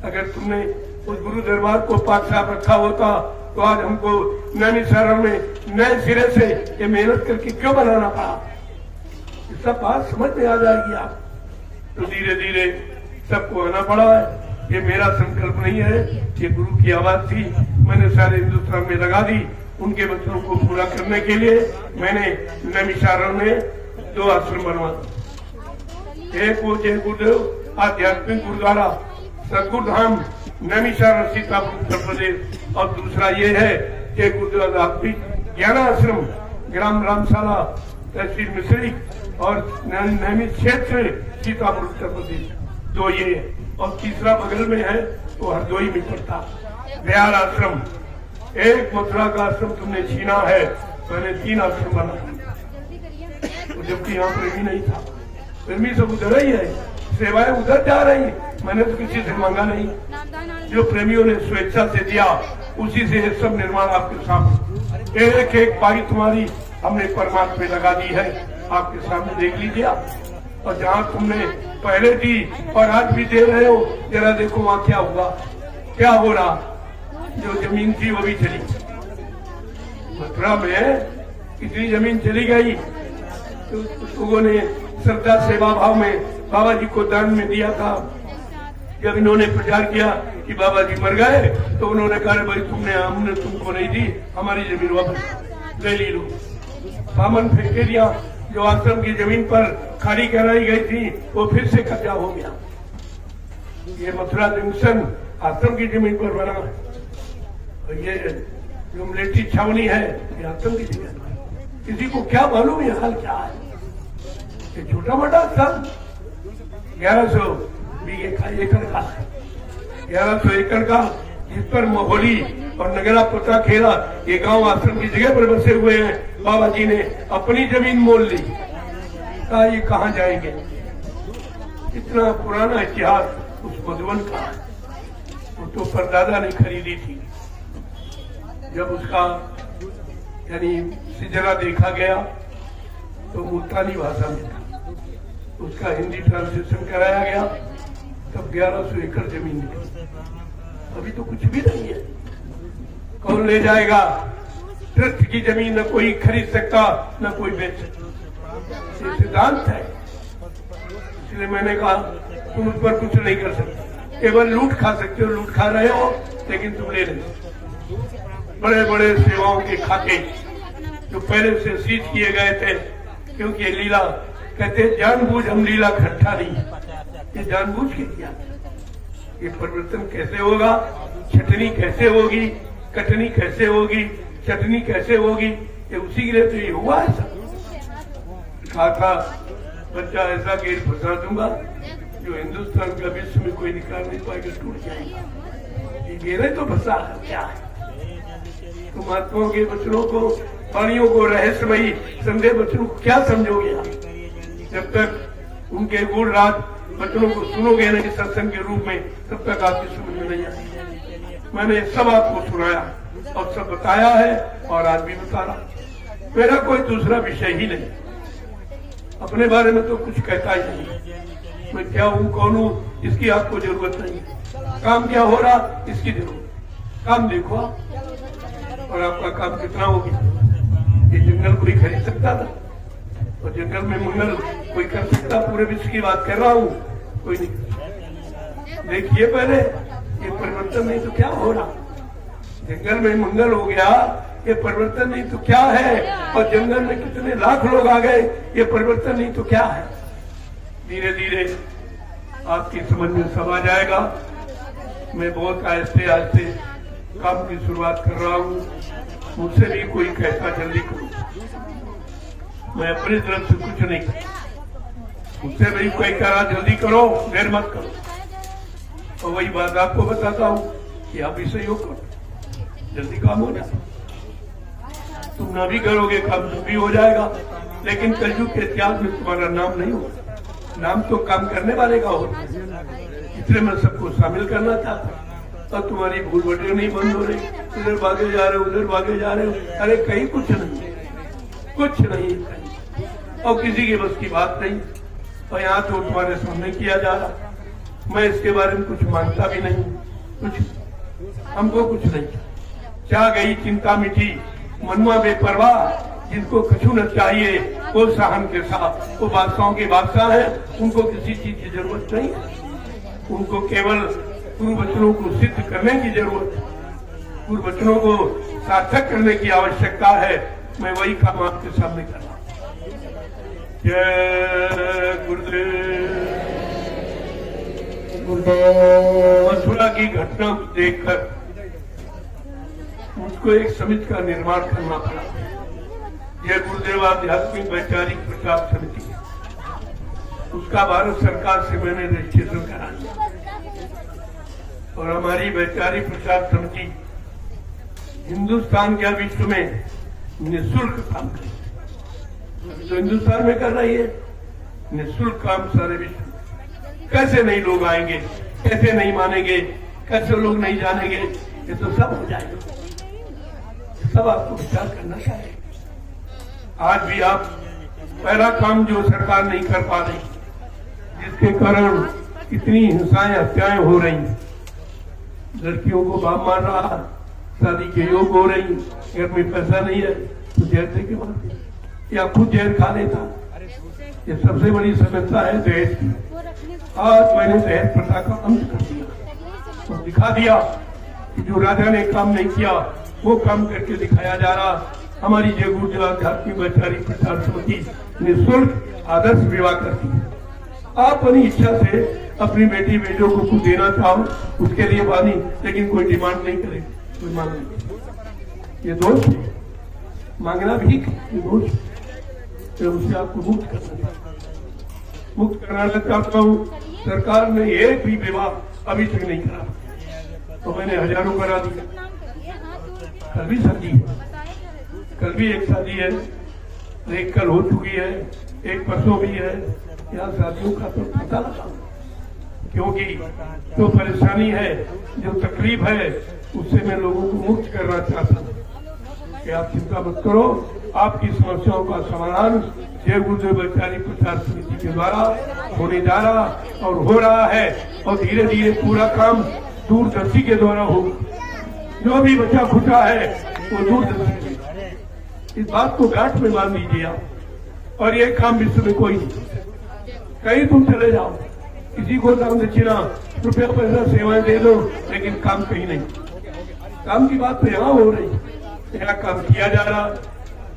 अगर तुमने उस गुरु दरबार को पाक साफ रखा होता तो आज हमको नैमिषारण्य में नए सिरे से ये मेहनत करके क्यों बनाना पड़ा? इसका बात समझ में आ जाएगी आप। तो धीरे धीरे सबको आना पड़ा है। ये मेरा संकल्प नहीं है, ये गुरु की आवाज थी, मैंने सारे हिंदुस्तान में लगा दी। उनके वचनों को पूरा करने के लिए मैंने नैमिषारण्य में 2 आश्रम बनवा दिए। एक वो जय गुरुदेव आध्यात्मिक गुरुद्वारा सतगुरु धाम नैमिषारण्य सीतापुर उत्तर प्रदेश, और दूसरा ये है जय गुरुदेव आध्यात्मिक ज्ञान आश्रम ग्राम रामशाला तहसील मिश्री और नैमिष क्षेत्र सीतापुर उत्तर प्रदेश। 2 ये है, और तीसरा बगल में है वो हरदोई में पड़ता बिहार आश्रम। एक मथुरा का आश्रम तुमने छीना है, मैंने 3 आश्रम बना, तो जबकि यहाँ प्रेमी नहीं था। प्रेमी सब उधर ही है, सेवाएं उधर जा रही, मैंने तो किसी से मांगा नहीं। जो प्रेमियों ने स्वेच्छा से दिया, उसी से सब निर्माण आपके सामने, एक एक पाई तुम्हारी हमने परमात्मा में लगा दी है, आपके सामने देख लीजिए। और जहाँ तुमने पहले दी और आज भी दे रहे हो, जरा देखो वहाँ क्या हुआ, क्या हो रहा। जो जमीन थी वो भी चली, मथुरा में कितनी जमीन चली गई। तो लोगों ने श्रद्धा सेवा भाव में बाबा जी को दान में दिया था। जब इन्होंने प्रचार किया कि बाबा जी मर गए, तो उन्होंने कहा भाई हमने तुमको नहीं दी, हमारी जमीन वापस ले ली लो। सामान फेंके दिया। जो आश्रम की जमीन पर खाली कराई गई थी वो फिर से कब्जा हो गया। ये मथुरा जंक्शन आश्रम की जमीन पर बना है, और ये जो मिलिट्री छावनी है ये आश्रम की जमीन पर। किसी को क्या मालूम ये हाल क्या है? ये छोटा मोटा आश्रम 1100 एकड़ का, 1100 एकड़ का, जिस पर मोहली और नगरा पता खेला, ये गांव आश्रम की जगह पर बसे हुए हैं। बाबा जी ने अपनी जमीन मोल ली, कहा ये कहाँ जाएंगे। इतना पुराना इतिहास उस मधुबन का, वो तो परदादा ने खरीदी थी। जब उसका यानी सिजरा देखा गया तो मुल्तानी भाषा में था, उसका हिंदी ट्रांसलेशन कराया गया, तब 1100 एकड़ जमीन निकली। अभी तो कुछ भी नहीं है, कौन ले जाएगा? ट्रस्ट की जमीन न कोई खरीद सकता न कोई बेच सकता, ये सिद्धांत है। इसलिए मैंने कहा तुम उस पर कुछ नहीं कर सकते, केवल लूट खा सकते हो, लूट खा रहे हो, लेकिन तुम ले नहीं। बड़े बड़े सेवाओं के खाते जो पहले से सीज किए गए थे, क्योंकि लीला कहते जानबूझ हम लीला खट्टा नहीं, ये जानबूझ के किया। ये परिवर्तन कैसे होगा, छटनी कैसे होगी, कटनी कैसे होगी, चटनी कैसे होगी, ये उसी के लिए तो ये हुआ है। सब कहा था बच्चा ऐसा गेट फंसा दूंगा जो हिंदुस्तान का विश्व में कोई निकाल नहीं पाएगा, टूट जाएगा। ये गेरे तो फंसा है, क्या है? तो महात्माओं के वचनों को, वाणियों को रहस्यमयी संदेह वचनों को क्या समझोगे आप? जब तक उनके गुण रात वचनों को सुनोगे नहीं सत्संग के रूप में, तब तक आपकी समझ में नहीं आएगी। मैंने सब आपको सुनाया और सब बताया है और आज भी बता रहा। मेरा कोई दूसरा विषय ही नहीं, अपने बारे में तो कुछ कहता ही नहीं। मैं क्या हूँ, कौन हूँ, इसकी आपको जरूरत नहीं। काम क्या हो रहा, इसकी जरूरत। काम देखो आप, और आपका काम कितना हो गया। ये जंगल कोई खरीद सकता था, और जंगल में मंगल कोई कर सकता? पूरे विश्व की बात कर रहा हूँ, कोई नहीं। देखिए पहले, ये परिवर्तन नहीं तो क्या हो रहा। जंगल में मंगल हो गया, ये परिवर्तन नहीं तो क्या है? और जंगल में कितने लाख लोग आ गए, ये परिवर्तन नहीं तो क्या है? धीरे धीरे आपकी समझ में सब आ जाएगा। मैं बहुत आहिस्ते आहिस्ते काम की शुरुआत कर रहा हूँ। मुझसे भी कोई कहता जल्दी करो, मैं अपनी तरफ से कुछ नहीं। मुझसे भी कोई कह रहा जल्दी करो, देर मत करो, तो वही बात आपको बताता हूँ कि आप भी सहयोग करो, जल्दी काम हो जाए। तुम ना भी करोगे काम तो भी हो जाएगा, लेकिन कलयुग के इतिहास में तुम्हारा नाम नहीं होगा। नाम तो काम करने वाले का होता है। इसलिए मैं सबको शामिल करना चाहता हूँ। और तुम्हारी भूल भटके नहीं बंद हो रही, इधर भागे जा रहे हो, उधर भागे जा रहे हो। अरे कहीं कुछ नहीं, कुछ नहीं, और किसी के बस की बात नहीं। और यहाँ तो तुम्हारे सामने किया जा रहा। मैं इसके बारे में कुछ मानता भी नहीं, कुछ हमको कुछ नहीं। क्या गई चिंता मिटी, मनुआ बेपरवाह, जिनको कछु न चाहिए वो सहन के साथ। वो बादशाहों के बादशाह है, उनको किसी चीज की जरूरत नहीं है। उनको केवल पूर्व वचनों को सिद्ध करने की जरूरत है, पूर्व वचनों को सार्थक करने की आवश्यकता है। मैं वही काम आपके सामने कर रहा हूँ। जय गुरुदेव। मथुरा की घटना देखकर मुझको एक समिति का निर्माण करना पड़ा। यह गुरुदेव आध्यात्मिक वैचारिक प्रचार समिति, उसका भारत सरकार से मैंने रजिस्ट्रेशन करा दिया। और हमारी वैचारिक प्रचार समिति हिंदुस्तान क्या विश्व में निःशुल्क काम कर रही है। तो हिंदुस्तान में कर रही है निःशुल्क काम सारे विश्व में। कैसे नहीं लोग आएंगे, कैसे नहीं मानेंगे, कैसे लोग नहीं जानेंगे, ये तो सब हो जाएगा। सब आपको विचार करना चाहिए। आज भी आप पहला काम जो सरकार नहीं कर पा रही, जिसके कारण इतनी हिंसाएं हत्याएं हो रही, लड़कियों को बाप मार रहा, शादी के योग हो रही, घर में पैसा नहीं है तो जहर दे के मार, या खुद जहर खा लेता। ये सबसे बड़ी समस्या है दहेज की। आज मैंने दहेज प्रथा का अंत कर दिया और दिखा दिया कि जो राजा ने काम नहीं किया वो काम करके दिखाया जा रहा। हमारी जय गुरुदेव आध्यात्मिक वैचारिक प्रचार समिति निःशुल्क आदर्श विवाह करती है। आप अपनी इच्छा से अपनी बेटी बेटों को कुछ देना चाहो, उसके लिए बानी, लेकिन कोई डिमांड नहीं करे, कोई मांग नहीं। ये दोष है, मांगना भी ये दोष है। तो उससे आपको मुक्त कराना चाहता हूँ। सरकार ने एक भी विवाह अभी तक नहीं करा, तो मैंने हजारों करा दिया। कल भी शादी है, कल भी एक शादी है, एक कल हो चुकी है, एक परसों भी है। यहाँ शादियों का तो पता लगा, क्योंकि जो परेशानी है, जो तकलीफ है, उससे मैं लोगों को मुक्त करना चाहता हूँ कि आप चिंता मत करो। आपकी समस्याओं का समाधान जय गुरुदेव वैचारिक प्रचार समिति के द्वारा होने जा रहा और हो रहा है। और धीरे धीरे पूरा काम दूरदर्शी के द्वारा होगा। जो भी बचा खुचा है वो दूरदर्शी। इस बात को गांठ में मान लीजिए आप। और ये काम विश्व में कोई नहीं। कहीं तुम चले जाओ, किसी को दान दक्षिणा, रुपया पैसा सेवाएं दे दो, लेकिन काम कहीं नहीं। काम की बात तो यहाँ हो रही, यहाँ काम किया जा रहा।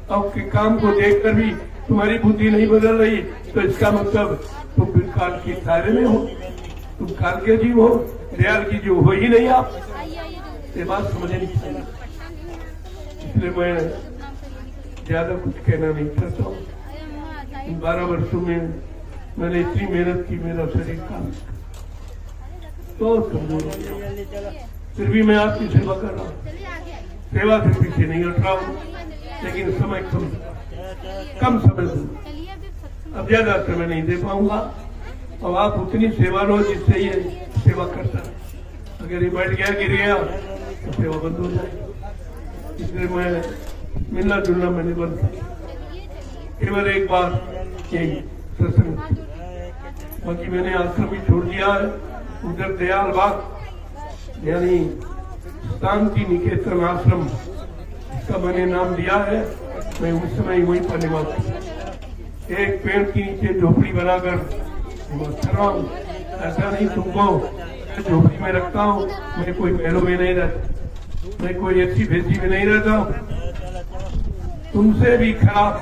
अब के काम को देखकर भी तुम्हारी बुद्धि नहीं बदल रही, तो इसका मतलब तुम फिर काल के दायरे में हो, तुम काल के जीव हो, दयाल की जीव हो ही नहीं आप। ये बात समझनी चाहिए। इसलिए मैं ज्यादा कुछ कहना नहीं चाहता हूँ। इन 12 वर्षों में मैंने इतनी मेहनत की, मेरा शरीर का तो कमजोर हो गया, फिर भी मैं आपकी सेवा कर रहा हूँ। सेवा से पीछे नहीं हट रहा हूँ, लेकिन समय कम समय दूँ, अब ज्यादा समय नहीं दे पाऊंगा। और आप उतनी सेवा लो जिससे ये सेवा करता है। अगर ये बैठ गया, गिर गया तो सेवा बंद हो जाए। इसलिए मैं मिलना जुलना मैंने बंद किया। केवल एक बार यही सत्संग, बाकी मैंने आश्रम भी छोड़ दिया है। उधर दयाल बाग यानी शांति निकेतन आश्रम का मैंने नाम दिया है। मैं उस समय वहीं पर निवास, एक पेड़ के नीचे झोपड़ी बनाकर कर रहा हूँ। ऐसा नहीं तुमको झोपड़ी में रखता हूँ, मैं कोई महलों में नहीं रहता, मैं कोई अच्छी भेजी में नहीं रहता हूँ, तुमसे भी खराब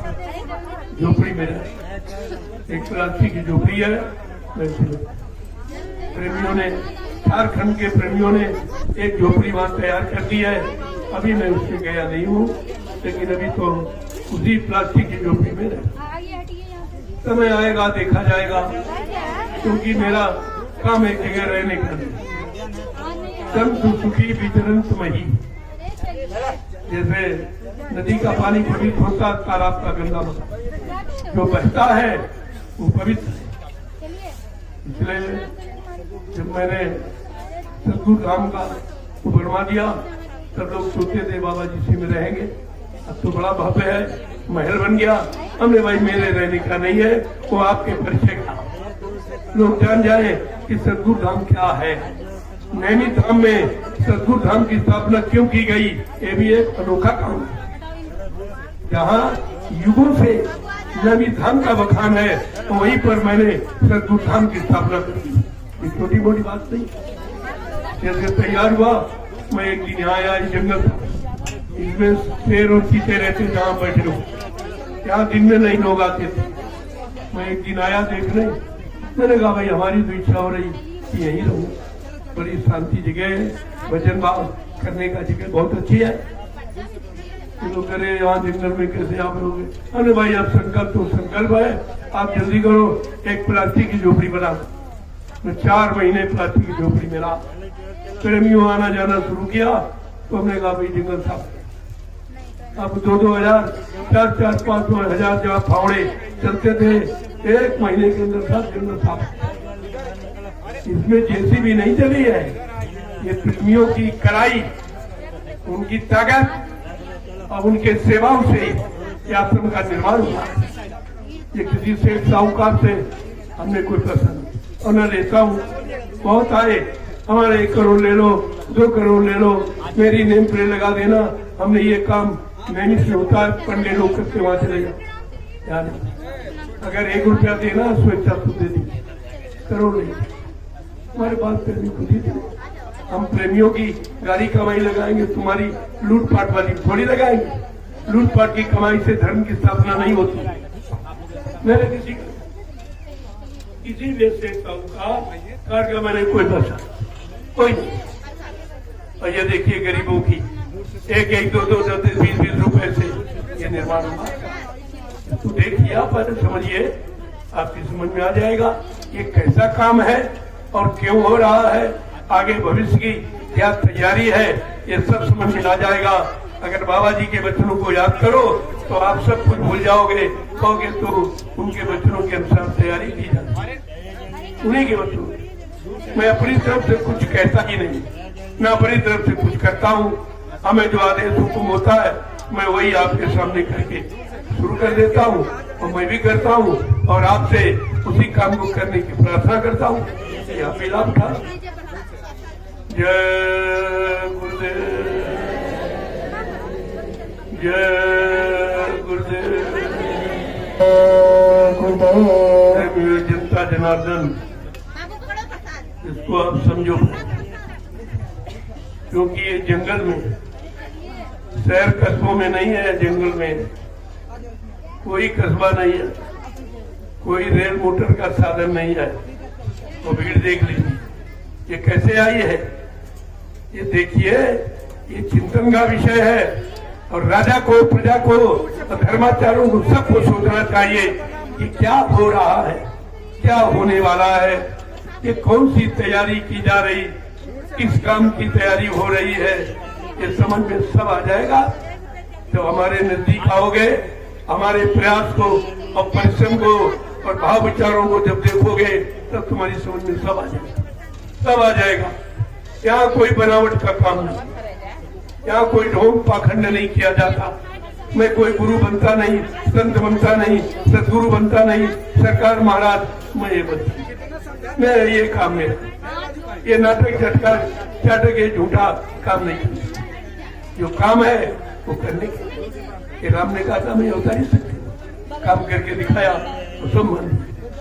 झोपड़ी में रहता। एक प्लास्टिक की झोपड़ी है। प्रेमियों ने, झारखंड के प्रेमियों ने एक झोपड़ी वहां तैयार कर दी है। अभी मैं उससे गया नहीं हूँ, लेकिन अभी तो उसी प्लास्टिक की झोपड़ी में रहता। समय आएगा देखा जाएगा, क्योंकि मेरा काम एक जगह रहने का नहीं। संत सुखी विचरंत मही, जैसे नदी का पानी पवित्र होता, तालाब का गंदा होता, जो बहता है वो पवित्र है। इसलिए जब मैंने सतगुरु धाम का वो बनवा दिया, सब लोग सोचते थे बाबा जी इसी में रहेंगे, अब तो बड़ा भव्य है, महल बन गया। हमने भाई मेरे रहने का नहीं है, वो आपके परिचय का, लोग जान जाए कि सतगुरु धाम क्या है। नैनी धाम में सतगुरु धाम की स्थापना क्यों की गई, ये भी एक अनोखा काम है। जहाँ युगों से नैनी धाम का बखान है, तो वहीं पर मैंने सतगुरु धाम की स्थापना की। ये छोटी मोटी बात नहीं। जैसे तैयार हुआ, मैं एक दिन आया, जंगल था, इसमें शेर और चीते रहते, जहाँ बैठे लोग, यहाँ दिन में नहीं लोग आते थे। मैं एक दिन आया देखने, मैंने कहा भाई हमारी तो इच्छा हो रही कि यहीं रहूं, बड़ी शांति जगह है, भजन भाव करने का जगह बहुत अच्छी है। लोग कह रहे यहाँ जंगल में कैसे आप रहोगे? अरे भाई अब संकल्प तो संकल्प है, आप जल्दी करो, एक प्लास्टिक की झोपड़ी बना। मैं 4 महीने प्लास्टिक की झोपड़ी में रहा। प्रेमियों आना जाना शुरू किया, तो हमने कहा भाई जंगल साफ, अब 2-2 हजार, 4-4, 5 हजार जब फावड़े चलते थे, 1 महीने के अंदर सब जंगल साफ। इसमें जेसीबी नहीं चली है, ये प्रेमियों की कड़ाई, उनकी ताकत और उनके सेवाओं से ये आश्रम का निर्माण हुआ। ये किसी सेठ साहूकार से हमने कोई पसंद और न लेता हूँ। बहुत आए, हमारे 1 करोड़ ले लो, 2 करोड़ ले लो, मेरी नेम प्लेट लगा देना, हमने ये काम नैनी से होता है, पंडे लोग करके वहां चले जाओ। अगर 1 रुपया देना स्वेच्छा खुद दे दी, करोड़ नहीं। हमारे पास प्रेमी खुद ही थे। हम प्रेमियों की गाड़ी कमाई लगाएंगे, तुम्हारी लूटपाट वाली थोड़ी लगाएंगे। लूटपाट की कमाई से धर्म की स्थापना नहीं होती। मैंने किसी देश का मैंने कोई बचा कोई नहीं। और ये देखिए गरीबों की 1-1, 2-2, 20-20 रुपए से ये निर्माण हुआ। तो देखिए आप समझिए, आपकी समझ में आ जाएगा ये कैसा काम है और क्यों हो रहा है, आगे भविष्य की क्या तैयारी है, ये सब समझ में आ जाएगा। अगर बाबा जी के वचनों को याद करो तो आप सब कुछ भूल जाओगे, कहोगे तो उनके वचनों के अनुसार तैयारी की जाए, उन्हीं के वचनों। मैं अपनी तरफ से कुछ कहता ही नहीं, मैं अपनी तरफ से कुछ करता हूँ। हमें जो आदेश हुक्म होता है, मैं वही आपके सामने करके शुरू कर देता हूँ, और मैं भी करता हूँ, और आपसे उसी काम को करने की प्रार्थना करता हूँ। यह मिलाप था। जय गुरुदेव, जय गुरुदेव, गुरुदेव। जनता जनार्दन, इसको आप समझो, क्योंकि ये जंगल में, शहर कस्बों में नहीं है, जंगल में कोई कस्बा नहीं है, कोई रेल मोटर का साधन नहीं है। तो भीड़ देख लीजिए, ये कैसे आई है, ये देखिए, ये चिंतन का विषय है। और राजा को, प्रजा को, धर्माचार्यों को सबको सोचना चाहिए कि क्या हो रहा है, क्या होने वाला है, ये कौन सी तैयारी की जा रही, किस काम की तैयारी हो रही है, ये समझ में सब आ जाएगा। तो हमारे नजदीक आओगे, हमारे प्रयास को और परिश्रम को और भाव विचारों को जब देखोगे तब तुम्हारी समझ में सब आ जाएगा, सब आ जाएगा। यहाँ कोई बनावट का काम नहीं, यहाँ कोई ढोंग पाखंड नहीं किया जाता। मैं कोई गुरु बनता नहीं, संत बनता नहीं, सदगुरु बनता नहीं, सरकार महाराज मैं ये बनता, मैं ये काम में, ये नाटक झटका चाटक ये झूठा काम नहीं करता। जो काम है वो करने के राम ने कहा था मैं होता नहीं सकती, काम करके दिखाया तो सब मान।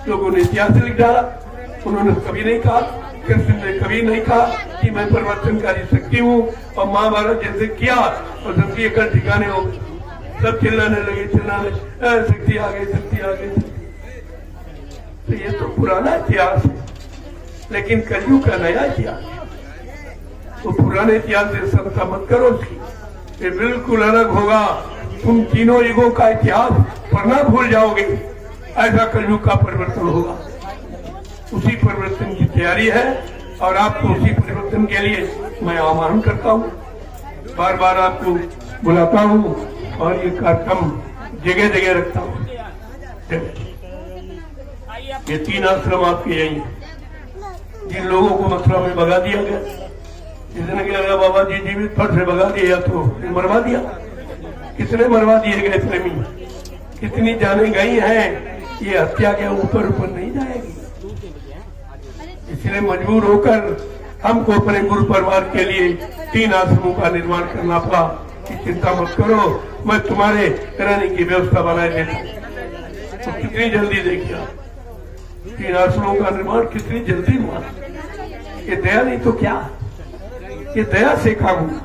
लोगों ने इतिहास लिख डाला, उन्होंने कभी नहीं कहा, कृष्ण ने कभी नहीं कहा कि मैं परिवर्तनकारी शक्ति हूँ और महाभारत जैसे किया और सबकी एक ठिकाने हो, सब चिल्लाने लगे, चिल्लाने शक्ति आ गई, शक्ति आ गई। तो ये तो पुराना इतिहास है, लेकिन कलयुग का नया इतिहास है। तो पुराने इतिहास से समता मत करो उसकी, ये बिल्कुल अलग होगा। तुम तीनों युगों का इतिहास पढ़ना भूल जाओगे, ऐसा कलयुग का परिवर्तन होगा। उसी परिवर्तन की तैयारी है और आपको उसी परिवर्तन के लिए मैं आह्वान करता हूँ, बार बार आपको बुलाता हूँ और ये कार्यक्रम जगह जगह रखता हूँ। ये 3 आश्रम आपके यही हैं। जिन लोगों को मथुरा में भगा दिया गया, जिसने कहा बाबा जी जीवित फट से भगा दिया तो मरवा दिया, कितने मरवा दिए गए प्रेमी, कितनी जाने गई हैं। ये हत्या के ऊपर ऊपर नहीं जाएगी, इसलिए मजबूर होकर हमको अपने गुरु परिवार के लिए 3 आश्रमों का निर्माण करना पड़ा। कि चिंता मत करो, मैं तुम्हारे रहने की व्यवस्था बनाए देता हूँ। तो कितनी जल्दी देखिए, 3 आश्रमों का निर्माण कितनी जल्दी हुआ। ये दया नहीं तो क्या, ये दया से काम हुआ,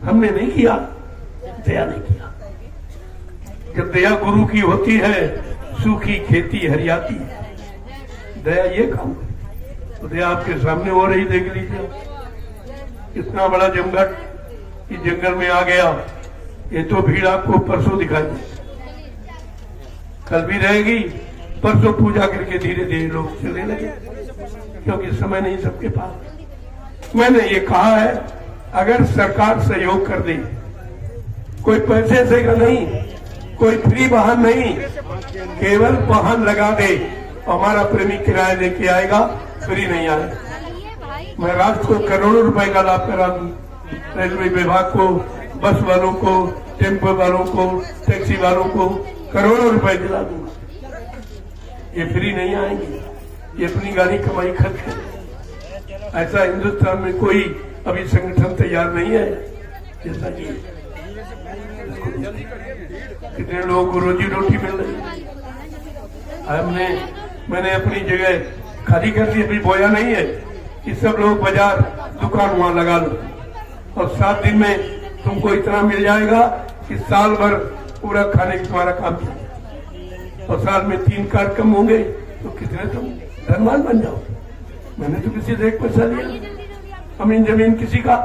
हमने नहीं किया, दया नहीं किया। जब दया गुरु की होती है, सूखी खेती हरियाती है। दया ये काम है, तो दया आपके सामने हो रही, देख लीजिए। इतना बड़ा जमघट इस जंगल में आ गया, ये तो भीड़ आपको परसों दिखाई दे, कल भी रहेगी, परसों पूजा करके धीरे धीरे लोग चलने लगे, क्योंकि समय नहीं सबके पास। मैंने ये कहा है, अगर सरकार सहयोग कर दे, कोई पैसे से का नहीं, कोई फ्री वाहन नहीं, केवल वाहन लगा दे, हमारा प्रेमी किराया लेके आएगा, फ्री नहीं आएगा। मैं राष्ट्र को करोड़ों रुपए का लाभ करा दूं, रेलवे विभाग को, बस वालों को, टेम्पो वालों को, टैक्सी वालों को करोड़ों रुपए दिला दूंगा। ये फ्री नहीं आएंगे, ये अपनी गाड़ी कमाई खर्च है। ऐसा हिंदुस्तान में कोई अभी संगठन तैयार नहीं है जैसा कि कितने लोगों को रोजी रोटी मिल रही है। मैंने अपनी जगह खाली कर दी, अभी बोया नहीं है कि सब लोग बाजार दुकान वहां लगा लो और 7 दिन में तुमको इतना मिल जाएगा कि साल भर पूरा खाने का तुम्हारा काम चलेगा। और साल में 3 कार्यक्रम होंगे तो कितने तुम धनवान बन जाओ। मैंने तो किसी से 1 पैसा लिया, अमीन जमीन किसी का,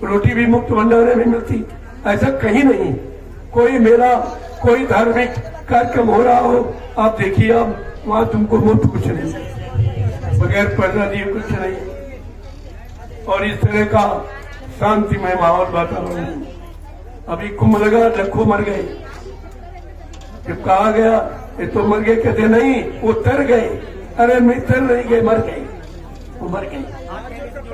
रोटी भी मुफ्त भंडारे में मिलती, ऐसा कहीं नहीं। कोई मेला, कोई धार्मिक कार्यक्रम हो रहा हो, आप देखिए, आप वहां तुमको मुफ्त कुछ नहीं, बगैर पैसा दिए कुछ नहीं। और इस तरह का शांतिमय माहौल वातावरण। अभी कुंभ लगा, लाखों मर गए, जब कहा गया ये तो मर गए, कहते नहीं वो तर गए। अरे नहीं तर नहीं गए, मर गए, वो मर गए,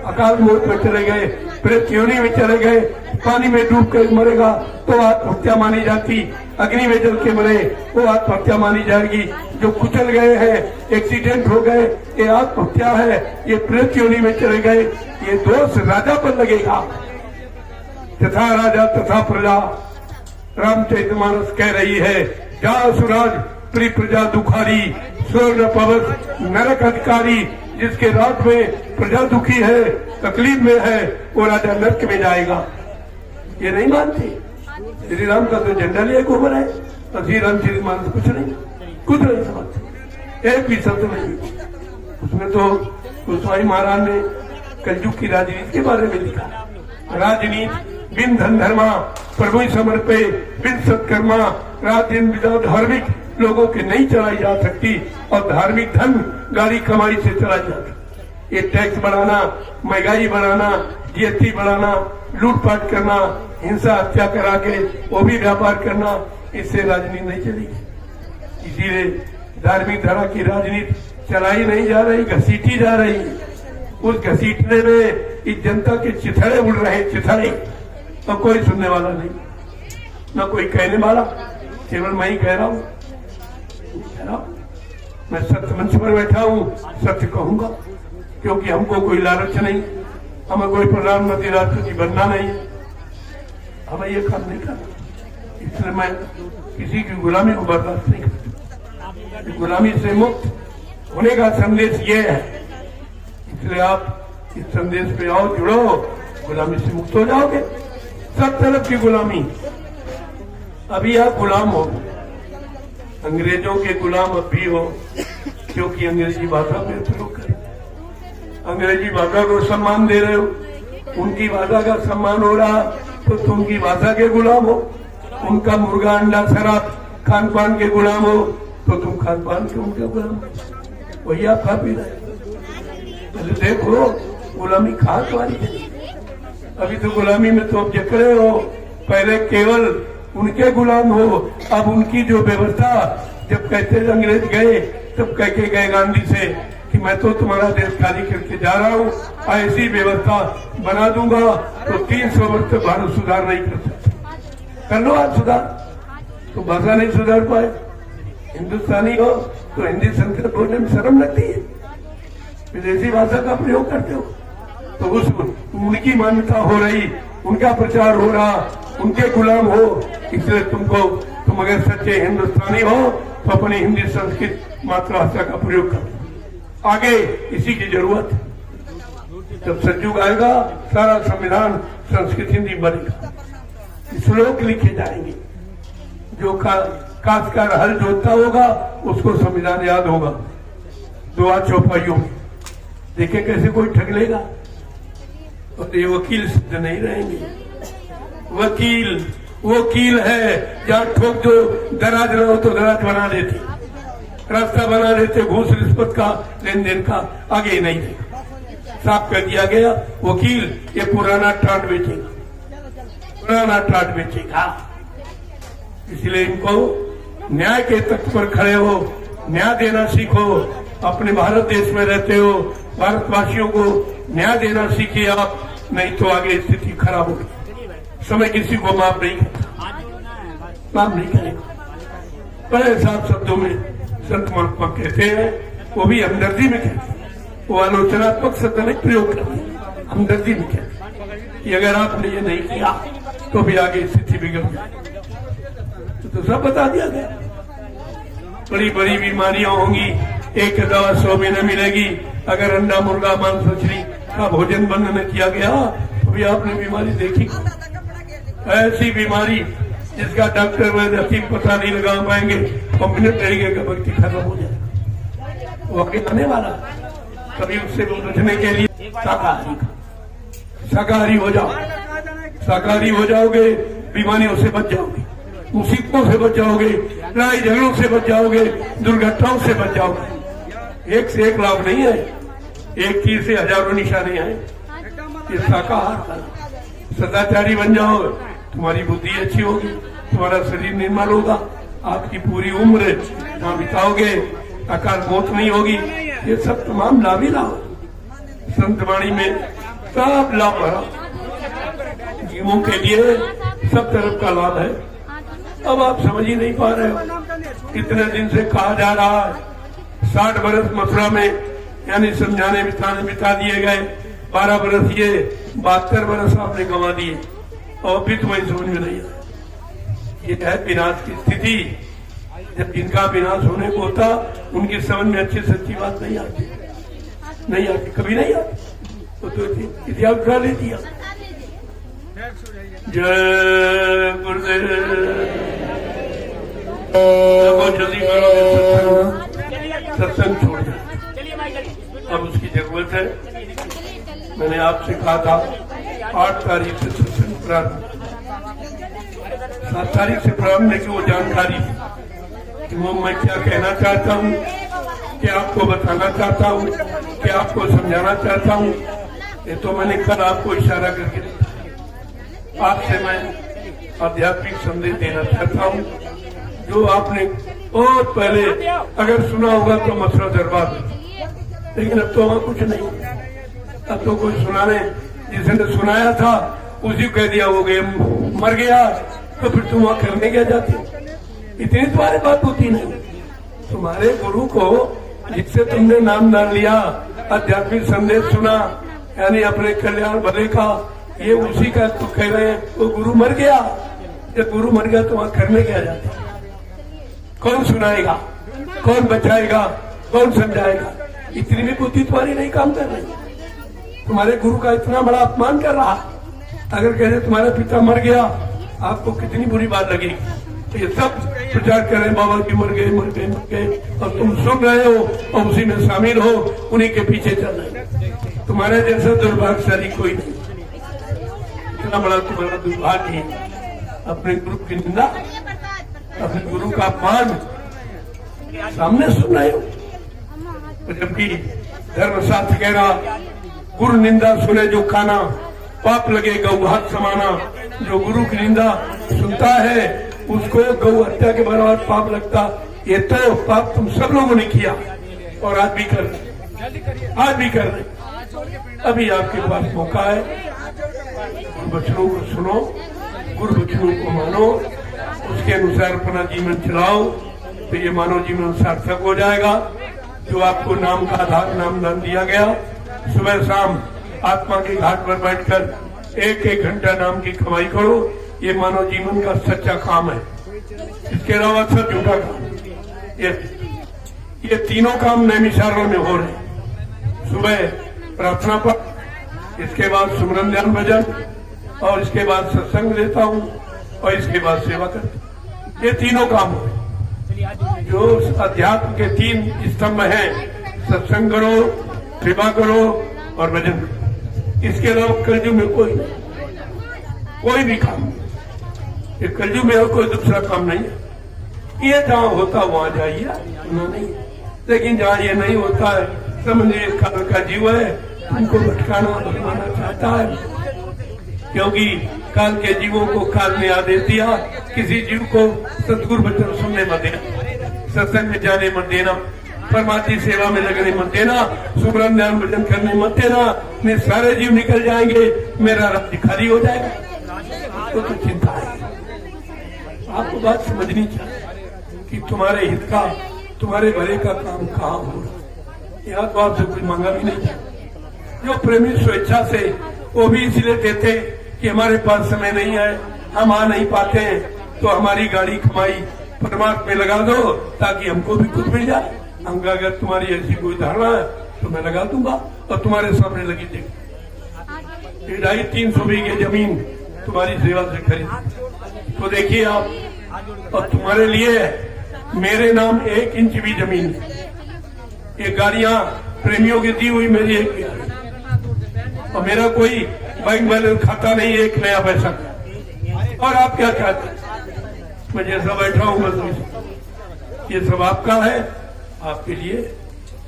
अकाल मौत में चले गए, प्रेत योनि में चले गए। पानी में डूब कर मरेगा तो आत्महत्या मानी जाती, अग्नि में जल के मरे वो आत्महत्या मानी जाएगी। जो कुचल गए हैं, एक्सीडेंट हो गए, ये आत्महत्या है, ये प्रेत योनि में चले गए, ये दोष राजा पर लगेगा। तथा राजा तथा प्रजा, रामचरितमानस कह रही है, जा सुराज प्रिय प्रजा दुखारी, स्वर्ण पवस नरक अधिकारी। जिसके राज में प्रजा दुखी है, तकलीफ में है, वो राजा नरक में जाएगा। ये नहीं मानते। श्री राम का तो झंडा लिए घूम रहे, और श्री रामचरितमानस कुछ नहीं समझते, एक भी शब्द नहीं। उसमें तो गोस्वामी महाराज ने कलयुग की राजनीति के बारे में लिखा, राजनीति बिन धन धर्मा प्रभु समर्पे बिन सत्कर्मा। राजनीति बिना धार्मिक लोगों की नहीं चलाई जा सकती, और धार्मिक धन गाड़ी कमाई से चला जाता। ये टैक्स बढ़ाना, महंगाई बढ़ाना, जीएसटी बढ़ाना, लूटपाट करना, हिंसा हत्या करा के वो भी व्यापार करना, इससे राजनीति नहीं चलेगी। इसीलिए धार्मिक धारा की राजनीति चलाई नहीं जा रही, घसीटी जा रही। उस घसीटने में इस जनता के चिथड़े उड़ रहे, चिथड़े, तो कोई सुनने वाला नहीं, न कोई कहने वाला, केवल मैं ही कह रहा हूं। मैं सत्य मंच पर बैठा हूं, सत्य कहूंगा, क्योंकि हमको कोई लालच नहीं, हमें कोई प्रधानमंत्री राष्ट्रपति बनना नहीं, हमें ये काम नहीं करना। इसलिए मैं किसी की गुलामी को बर्दाश्त नहीं करता। गुलामी से मुक्त होने का संदेश ये है, इसलिए आप इस संदेश पे आओ, जुड़ो, गुलामी से मुक्त हो जाओगे। सब तरफ की गुलामी, अभी आप गुलाम हो, अंग्रेजों के गुलाम अब भी हो, क्योंकि अंग्रेजी भाषा में प्रयोग कर, अंग्रेजी भाषा को सम्मान दे रहे हो, उनकी भाषा का सम्मान हो रहा तो तुम उनकी भाषा के गुलाम हो। उनका मुर्गा अंडा शराब खान पान के गुलाम हो तो तुम खान पान के उनके गुलाम हो। वही आप खा पी रहे। देखो गुलामी खा तुम्हारी है। अभी तो गुलामी में तो अब जकड़े हो, पहले केवल उनके गुलाम हो, अब उनकी जो व्यवस्था, जब कहते अंग्रेज गए तब कह के गए गांधी से कि मैं तो तुम्हारा देश खाली करके जा रहा हूँ, ऐसी व्यवस्था बना दूंगा तो 300 वर्ष तक भारत सुधार नहीं कर सकता। कर लो आज सुधार, तो भाषा नहीं सुधार पाए। हिंदुस्तानी हो तो हिंदी संस्कृत बोलने में शर्म लगती है, विदेशी भाषा का प्रयोग करते हो, तो उस उनकी मान्यता हो रही, उनका प्रचार हो रहा, उनके गुलाम हो। इसलिए तुम अगर सच्चे हिंदुस्तानी हो तो अपनी हिंदी संस्कृत मातृभाषा का प्रयोग करो। आगे इसी की जरूरत है। जब सतयुग आएगा सारा संविधान संस्कृत हिंदी बनेगा, श्लोक लिखे जाएंगे, जो काशकार हल जोतता होगा उसको संविधान याद होगा। दुआ चौपाइयों में देखे कैसे कोई ठग लेगा, और ये वकील सिद्ध नहीं रहेंगे। वकील वो कील है जहाँ ठोक दो, दराज रहो तो दराज बना देते, रास्ता बना देते, घूस रिश्वत का लेन देन का आगे नहीं देगा। साफ कर दिया गया, वकील ये पुराना टाट बेचेगा, पुराना टाट बेचेगा। इसलिए इनको न्याय के तख्त पर खड़े हो, न्याय देना सीखो। अपने भारत देश में रहते हो, भारतवासियों को न्याय देना सीखिए आप, नहीं तो आगे स्थिति खराब होगी। समय किसी को माफ नहीं करता, माफ नहीं करेगा। बड़े साफ शब्दों में संत महात्मा कहते हैं, वो भी हमदर्दी में कहते हैं, वो आलोचनात्मक शब्द नहीं प्रयोग करते, हमदर्दी में कहते हैं कि अगर आपने ये नहीं किया तो भी आगे स्थिति बिगड़ जाएगी। तो सब बता दिया गया। बड़ी बड़ी बीमारियां होंगी, एक दवा 100 में न मिलेगी। अगर अंडा मुर्गा मांस मछली का भोजन बंद न किया गया तो भी आपने बीमारी देखी। ऐसी बीमारी जिसका डॉक्टर वैद्य हकीम पता नहीं लगा पाएंगे, तो मिनट लगेगा व्यक्ति खत्म हो जाए, वो आगे आने वाला। कभी उससे बचने के लिए शाकाहारी हो जाओ, शाकाहारी हो जाओगे, बीमारियों से बच जाओगे, मुसीबतों से बच जाओगे, लड़ाई झगड़ों से बच जाओगे, दुर्घटनाओं से बच जाओगे। एक से एक लाभ नहीं है, एक तीर से हजारों निशाने हैं। ये शाकाहार सदाचारी बन जाओ, तुम्हारी बुद्धि अच्छी होगी, तुम्हारा शरीर निर्मल होगा, आपकी पूरी उम्र वहां बिताओगे, अकाल मौत नहीं होगी। ये सब तमाम लाभ ही लाभ, संत वाणी में सब लाभ भरा, जीवों के लिए सब तरफ का लाभ है। अब आप समझ ही नहीं पा रहे हो। इतने दिन से कहा जा रहा है 60 बरस मथुरा में यानी समझाने बिता दिए गए, 12 बरस ये, 72 बरस आपने गंवा दिए, और भी तुम्हें समझ में नहीं आया। ये है विनाश की स्थिति। जब जिनका विनाश होने को होता उनकी समझ में अच्छी सच्ची बात नहीं आती, नहीं आती, कभी नहीं आती। तो इतिहास उठा लेती है। जय गुरुदेव। जल्दी सत्संग छोड़ जाए, अब उसकी जरूरत है। मैंने आपसे कहा था 8 तारीख से सत्संग प्रारंभ, 7 तारीख से प्रारंभ है कि वो जानकारी कि वो मैं क्या कहना चाहता हूँ, कि आपको बताना चाहता हूँ, कि आपको समझाना चाहता हूँ। ये तो मैंने कल आपको इशारा करके दिया। आज से मैं आध्यात्मिक संदेश देना चाहता हूँ, जो आपने बहुत पहले अगर सुना होगा तो मथुरा दरबार में, लेकिन अब तो वहाँ कुछ नहीं। अब तो कोई सुनाने, जिसने सुनाया था उसी कह दिया हो गए, मर गया, तो फिर तुम वहाँ करने क्या जाते? इतनी तुम्हारी बात होती नहीं। तुम्हारे गुरु को जिससे तुमने नाम डाल लिया, आध्यात्मिक संदेश सुना, यानी अपने कल्याण भले का, ये उसी का तो कह रहे हैं। वो गुरु मर गया, जब गुरु मर गया तो वहाँ करने क्या जाते? कौन सुनाएगा, कौन बचाएगा, कौन समझाएगा? इतनी भी बुद्धि तुम्हारी नहीं काम कर रही। तुम्हारे गुरु का इतना बड़ा अपमान कर रहा। अगर कहते तुम्हारा पिता मर गया, आपको कितनी बुरी बात लगेगी। तो ये सब प्रचार करें, बाबा जी मर गए, मर गए, मर गए, और तुम सुन रहे हो और उसी में शामिल हो, उन्हीं के पीछे चल रहे। तुम्हारे जैसा दुर्भाग्यशाली कोई नहीं। इतना बड़ा तुम्हारा दुर्भाग्य है, अपने गुरु की निंदा, अपने गुरु का अपमान सामने सुन रहे हो। जबकि धर्मशास्त्र कह रहा, गुरु निंदा सुने जो खाना, पाप लगे गौ हाथ समाना। जो गुरु की निंदा सुनता है उसको गौ हत्या के बराबर पाप लगता। ये तो पाप तुम सब लोगों ने किया और आज भी कर रहे, आज भी कर रहे। अभी आपके पास मौका है, गुरु वचनों को सुनो, गुरु वचनों को मानो, उसके अनुसार अपना जीवन चलाओ, तो ये मानव जीवन सार्थक हो जाएगा। जो आपको नाम का आधार नाम दान दिया गया, सुबह शाम आत्मा के घाट पर बैठकर एक एक घंटा नाम की कमाई करो, ये मानव जीवन का सच्चा काम है। इसके अलावा सब झूठा काम। ये तीनों काम नैमिषारण्य में हो रहे। सुबह प्रार्थना पर, इसके बाद सुमरन ध्यान भजन, और इसके बाद सत्संग लेता हूँ, और इसके बाद सेवा करता हूँ। ये तीनों काम हो रहे। जो अध्यात्म के तीन स्तंभ हैं, सत्संग करो, सेवा करो और भजन करो। इसके अलावा कलयुग में कोई भी काम नहीं। ये कलयुग में और कोई दूसरा काम नहीं है। ये जहाँ होता वहाँ जाइए, नहीं। लेकिन जहाँ ये नहीं होता है, समझिए काल का जीव है, उनको भटकाना भटकाना चाहता है। क्योंकि काल के जीवों को काल ने आदेश दिया, किसी जीव को सतगुरु वचन सुनने मत देना, सत्संग में जाने मत देना, परमात्मा सेवा में लगने मत देना, सुमरन ध्यान भजन करने मत देना। मेरे सारे जीव निकल जाएंगे, मेरा राज्य खाली हो जाएगा। तो चिंता है। आपको बात समझनी चाहिए कि तुम्हारे हित का, तुम्हारे भले का काम कहाँ हो रहा। यहाँ तो आपसे कुछ मांगा भी नहीं। जो प्रेमी स्वेच्छा से, वो भी इसलिए देते कि हमारे पास समय नहीं है, हम आ नहीं पाते हैं, तो हमारी गाड़ी कमाई परमात्मा में लगा दो ताकि हमको भी कुछ मिल जाए। हमका अगर तुम्हारी ऐसी कोई धारणा है तो मैं लगा दूंगा और तुम्हारे सामने लगी देगी। 250-300 बीघे जमीन तुम्हारी सेवा से खरीद, तो देखिए आप, और तुम्हारे लिए मेरे नाम 1 इंच भी जमीन है। ये गाड़ियां प्रेमियों की दी हुई मेरी एक गाड़ी, और मेरा कोई बैंक बैलेंस खाता नहीं, एक नया पैसा। और आप क्या चाहते हैं? मैं जैसा बैठा हूँ बस ये सब आपका है, आपके लिए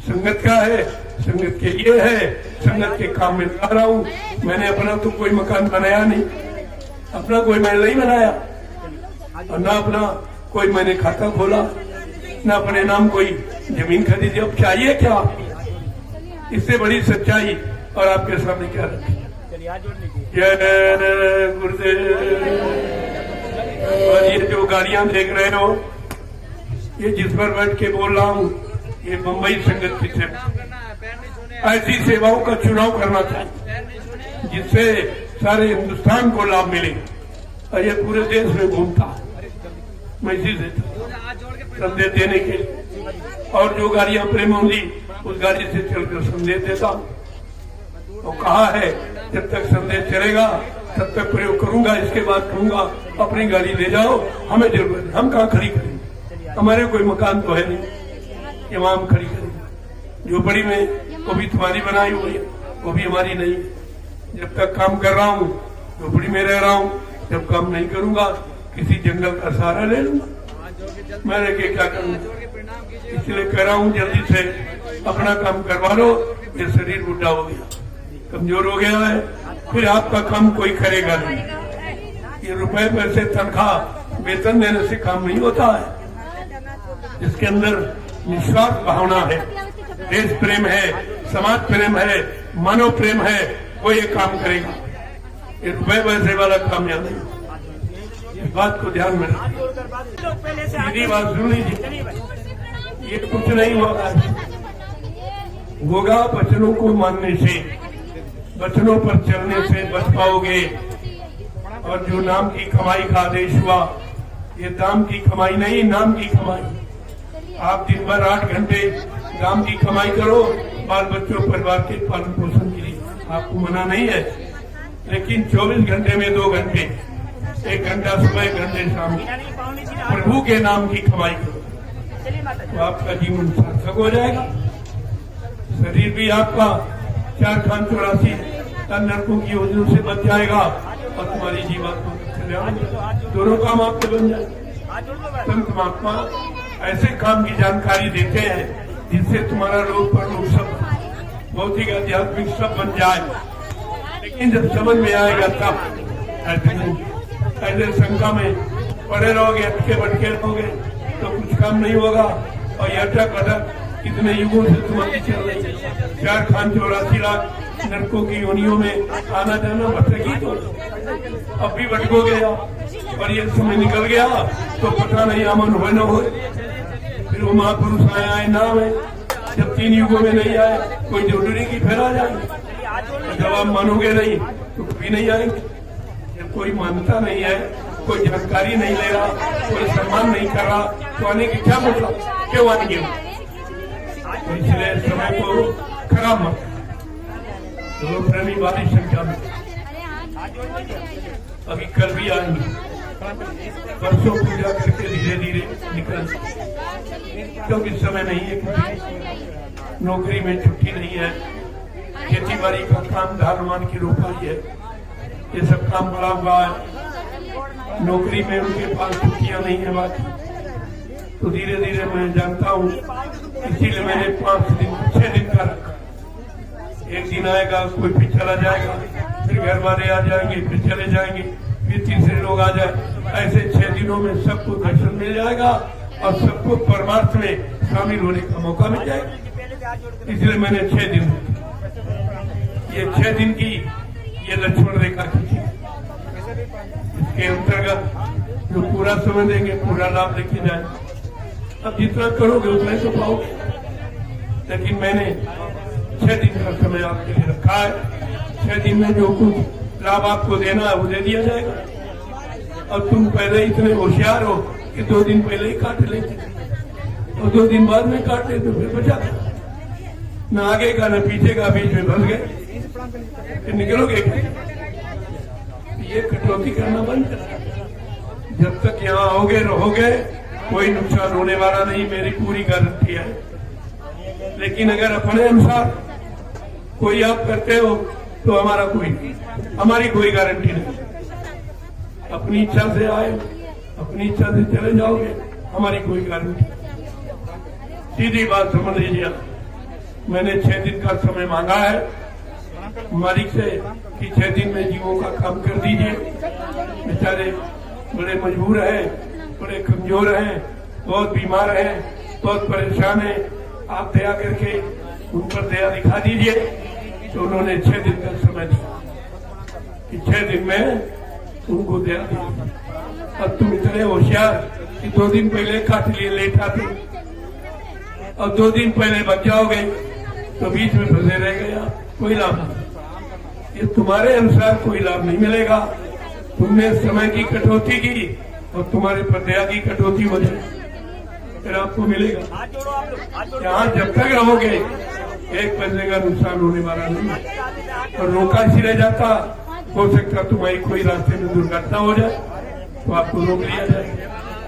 संगत का है, संगत के लिए है, संगत के काम में लगा रहा हूँ। मैंने अपना तो कोई मकान बनाया नहीं, अपना कोई महल नहीं बनाया, और ना अपना कोई मैंने खाता खोला, ना अपने नाम कोई जमीन खरीदी। अब चाहिए क्या? इससे बड़ी सच्चाई और आपके सामने क्या रखी? जय गुरुदेव। और ये जो गाड़ियां देख रहे हो, ये जिस पर बैठ के बोल रहा हूँ, ये मुंबई संगत की सेवा। ऐसी सेवाओं का चुनाव करना चाहिए जिससे सारे हिंदुस्तान को लाभ मिले, और ये पूरे देश में घूमता है। मैं इसी से संदेश देने के लिए, और जो गाड़ियां प्रेम होंगी उस गाड़ी से चलकर संदेश देता हूँ। तो कहा है जब तक संदेश चलेगा तब तक प्रयोग करूंगा, इसके बाद कहूंगा अपनी गाड़ी ले जाओ, हमें जरूरत है, हम कहाँ खड़ी करेंगे? हमारे कोई मकान तो है नहीं कि वहां हम खड़ी करेंगे। झोपड़ी में वो भी तुम्हारी बनाई हुई है, वो भी हमारी नहीं है। जब तक काम कर रहा हूँ झोपड़ी में रह रहा हूँ, जब काम नहीं करूंगा किसी जंगल का सहारा ले लूंगा। मैंने क्या करूँ, इसलिए कह रहा हूँ जल्दी से अपना काम करवा लो। ये शरीर बुढ़ा हो गया, कमजोर हो गया है, फिर आपका काम कोई करेगा नहीं। ये रुपए पैसे तनख्वाह वेतन देने से काम नहीं होता है। इसके अंदर निस्वार्थ भावना है, देश प्रेम है, समाज प्रेम है, मानव प्रेम है, वो ये काम करेगा। ये रुपए पैसे वाला काम यहाँ नहीं। इस बात को ध्यान में रखिए। मेरी बात सुन लीजिए, ये कुछ नहीं होगा वचनों को मानने से, वचनों पर चलने से बच पाओगे। और जो नाम की कमाई का आदेश हुआ, ये दाम की कमाई नहीं, नाम की कमाई। आप दिन भर 8 घंटे दाम की कमाई करो बाल बच्चों परिवार के पालन पोषण के लिए, आपको मना नहीं है। लेकिन 24 घंटे में 2 घंटे, 1 घंटा सुबह 1 घंटे शाम प्रभु के नाम की कमाई करो, तो आपका जीवन सार्थक हो जाएगा। शरीर भी आपका 4 खान 84 नरकों की योजनाओं से बच जाएगा और तुम्हारी जीवात्मा कल्याण, दोनों काम आपके बन जाए। संत महात्मा ऐसे काम की जानकारी देते हैं जिससे तुम्हारा लोक परलोक सब भौतिक आध्यात्मिक सब बन जाए। लेकिन जब समझ में आएगा तब ऐसे शंका में पड़े रहोगे, अटके बटके रहोगे तो कुछ काम नहीं होगा। और यह अटक अटक इतने युगों से तुम्हारी चल रही 4 खान 84 लाख नरकों की योनियों में आना जाना भटकी, तो अब भी भटकोगे और ये समय निकल गया तो पता नहीं अमन हो न हो। फिर वो महापुरुष आए ना आए, जब 3 युगों में नहीं आए कोई जरूरी की फिर आ जाए। जब आप मानोगे नहीं तो कभी नहीं आएंगे। जब कोई मानता नहीं है, कोई जानकारी नहीं ले रहा, कोई सम्मान नहीं कर रहा, तो आने की क्या मतलब, क्यों आएंगे? तो इसलिए समय को खराब मत, तो प्रेमी वाली संख्या में अभी कल भी आएंगे, परसों पूजा करके धीरे धीरे निकल, क्योंकि समय नहीं है, नौकरी में छुट्टी नहीं है, खेती बाड़ी का काम धान की रोपाई है, ये सब काम बड़ा हुआ है। नौकरी में उनके पास छुट्टियां नहीं है बात, तो धीरे धीरे मैं जानता हूँ, इसीलिए मैंने 5 दिन 6 दिन का रखा। एक दिन आएगा कोई फिर चला जाएगा, फिर घर वाले आ जाएंगे, फिर चले जाएंगे, फिर तीसरे लोग आ जाए। ऐसे 6 दिनों में सबको दर्शन मिल जाएगा और सबको परमार्थ में शामिल होने का मौका मिल जाएगा। इसलिए मैंने 6 दिन, ये 6 दिन की ये लक्ष्मण रेखा खींची। इसके अंतर्गत जो पूरा समय देंगे पूरा लाभ लेके जाए। अब जितना करोगे उतना ही तो पाओगे। लेकिन मैंने 6 दिन का समय आपके लिए रखा है। 6 दिन में जो कुछ लाभ आपको देना है वो दे दिया जाएगा। और तुम पहले इतने होशियार हो कि 2 दिन पहले ही काट लेते और 2 दिन बाद में काट लेते, तो फिर बचा न आगे का न पीछे का, बीच में फंस गए, फिर निकलोगे। ये कटौती करना बंद कर। जब तक यहाँ आओगे रहोगे कोई नुकसान होने वाला नहीं, मेरी पूरी गारंटी है। लेकिन अगर अपने अनुसार कोई आप करते हो तो हमारी कोई गारंटी नहीं। अपनी इच्छा से आए, अपनी इच्छा से चले जाओगे, हमारी कोई गारंटी। सीधी बात समझ लीजिए, मैंने 6 दिन का समय मांगा है मालिक से कि 6 दिन में जीवों का काम कर दीजिए। बेचारे बड़े मजबूर हैं, बड़े कमजोर हैं, बहुत बीमार हैं, बहुत परेशान हैं। आप दया करके उन पर दया दिखा दीजिए। तो उन्होंने 6 दिन का समय दिया कि 6 दिन में उनको दया दी। अब तुम इतने होशियार कि 2 दिन पहले काट लिए लेट आते और 2 दिन पहले बच जाओगे तो बीच में फंसे रह गए, कोई लाभ नहीं। ये तुम्हारे अनुसार कोई लाभ नहीं मिलेगा। तुमने समय की कटौती की और तुम्हारे पर दया की कटौती हो जाए, फिर आपको मिलेगा। यहाँ जब तक रहोगे 1 पैसे का नुकसान होने वाला नहीं। और रोका ही रह जाता, हो सकता तुम्हारी कोई रास्ते में दुर्घटना हो जाए तो आपको रोक लिया जाए।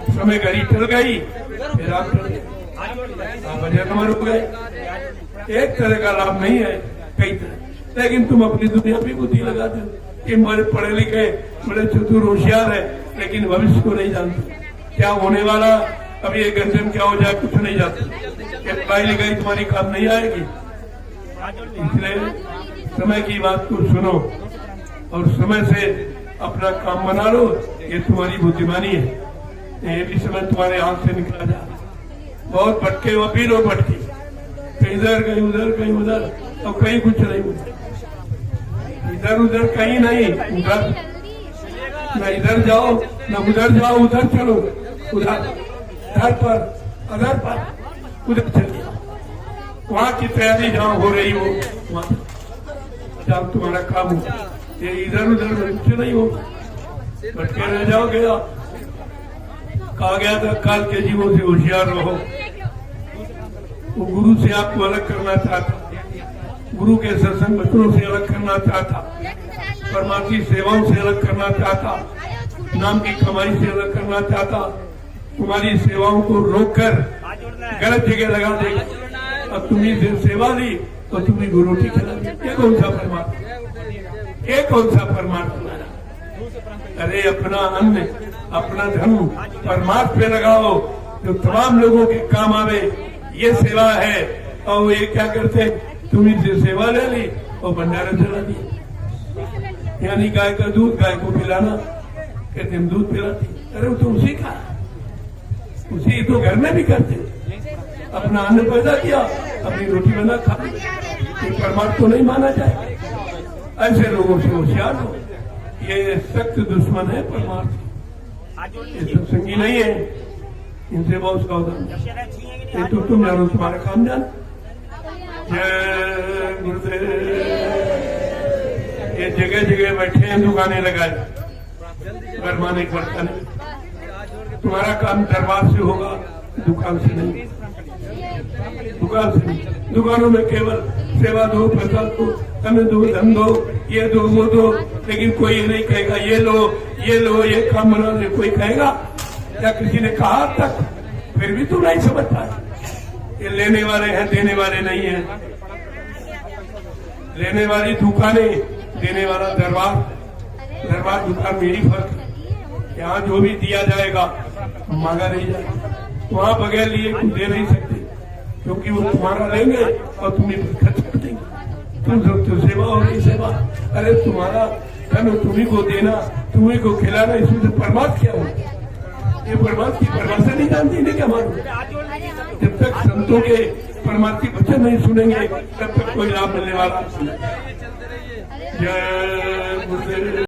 समय घड़ी चल गई, फिर आप वजह नंबर हो गए। एक तरह का लाभ नहीं है, कई तरह। लेकिन तुम अपनी दुनिया भी बुद्धि लगाते हो कि बड़े पढ़े लिखे, बड़े चतुर होशियार है, लेकिन भविष्य को नहीं जानते, क्या होने वाला अभी 1 घंटे में क्या हो जाए कुछ नहीं जाता। ये पढ़ाई लिखाई तुम्हारी काम नहीं आएगी, इसलिए समय की बात को सुनो और समय से अपना काम बना लो। ये तुम्हारी बुद्धिमानी है। ये भी समय तुम्हारे हाथ से निकला जा। बहुत भटके वो भी लोग भटके, कहीं इधर कहीं उधर कहीं उधर, और कहीं कुछ नहीं हुआ। इधर उधर कहीं नहीं, उधर न इधर जाओ न उधर जाओ, उधर चलो, उधर इधर पर उधर चलिए। वहां की तैयारी जहां हो रही हो वहां जहां तुम्हारा काम हो। ये इधर उधर कुछ नहीं हो, भटके रह जाओगे। कहा गया था काल के जीवों से होशियार रहो। वो गुरु से आपको अलग करना चाहता, गुरु के सत्संग वचनों से अलग करना चाहता, परमार्थी सेवाओं से अलग करना चाहता, नाम की कमाई से अलग करना चाहता। तुम्हारी सेवाओं को रोककर गलत जगह लगा देगा। अब तुम्ही से सेवा ली तो तुम्हें गुरु की खिला दी। ये कौन सा परमात्मा, ये कौन सा परमात्मा? अरे अपना अन्न अपना धन परमार्थ पे लगाओ जो तमाम लोगों के काम आवे। ये सेवा है। और ये क्या करते, तुम्हें से सेवा ले ली और भंडारा चला दिया। यानी गाय का दूध गाय को पिलाना, कहते हम दूध पिलाते। अरे वो तो उसी का, उसी तो घर में भी करते। अपना अन्न पैदा किया, अपनी रोटी बना खा, ये परमार्थ तो नहीं माना जाए। ऐसे लोगों से होशियार हो। ये सख्त दुश्मन है परमार्थ, ये सत्संगी नहीं है। इनसे बहुत सावधान। ये तो तुम जानो, तुम्हारा काम जान। जय गुरुदेव। ये जगह जगह बैठे हैं, दुकानें लगाए, गरमाने पड़ता नहीं। तुम्हारा काम दरबार से होगा, दुकान से नहीं। दुकान से नहीं। दुकानों में केवल सेवा दो, पैसा दो, अन्न दो, धन दो, ये दो वो दो, लेकिन कोई ये नहीं कहेगा ये लो ये लो, ये काम बना ले। कोई कहेगा या किसी ने कहा तक? फिर भी तू नहीं समझता। ये लेने वाले हैं, देने वाले नहीं है। लेने वाली दुकानें, देने वाला दरबार। दरबार दुकान में यही फर्क है। यहाँ जो भी दिया जाएगा मांगा नहीं जाएगा। वहां बगैर लिए कुछ दे नहीं सकते, क्योंकि वो तुम्हारा लेंगे और तुम्हें खर्च कर देंगे। तुम सब तो सेवा हो रही सेवा। अरे तुम्हारा धन तुम्ही को देना, तुम्ही को खिलाना, इसमें से परमार्थ क्या हो? ये परमार्थ की परिभाषा नहीं जानती ने क्या मालूम? जब तक संतों के परमार्थी वचन नहीं सुनेंगे तब तक कोई लाभ मिलने वाला। जय गुरुदेव।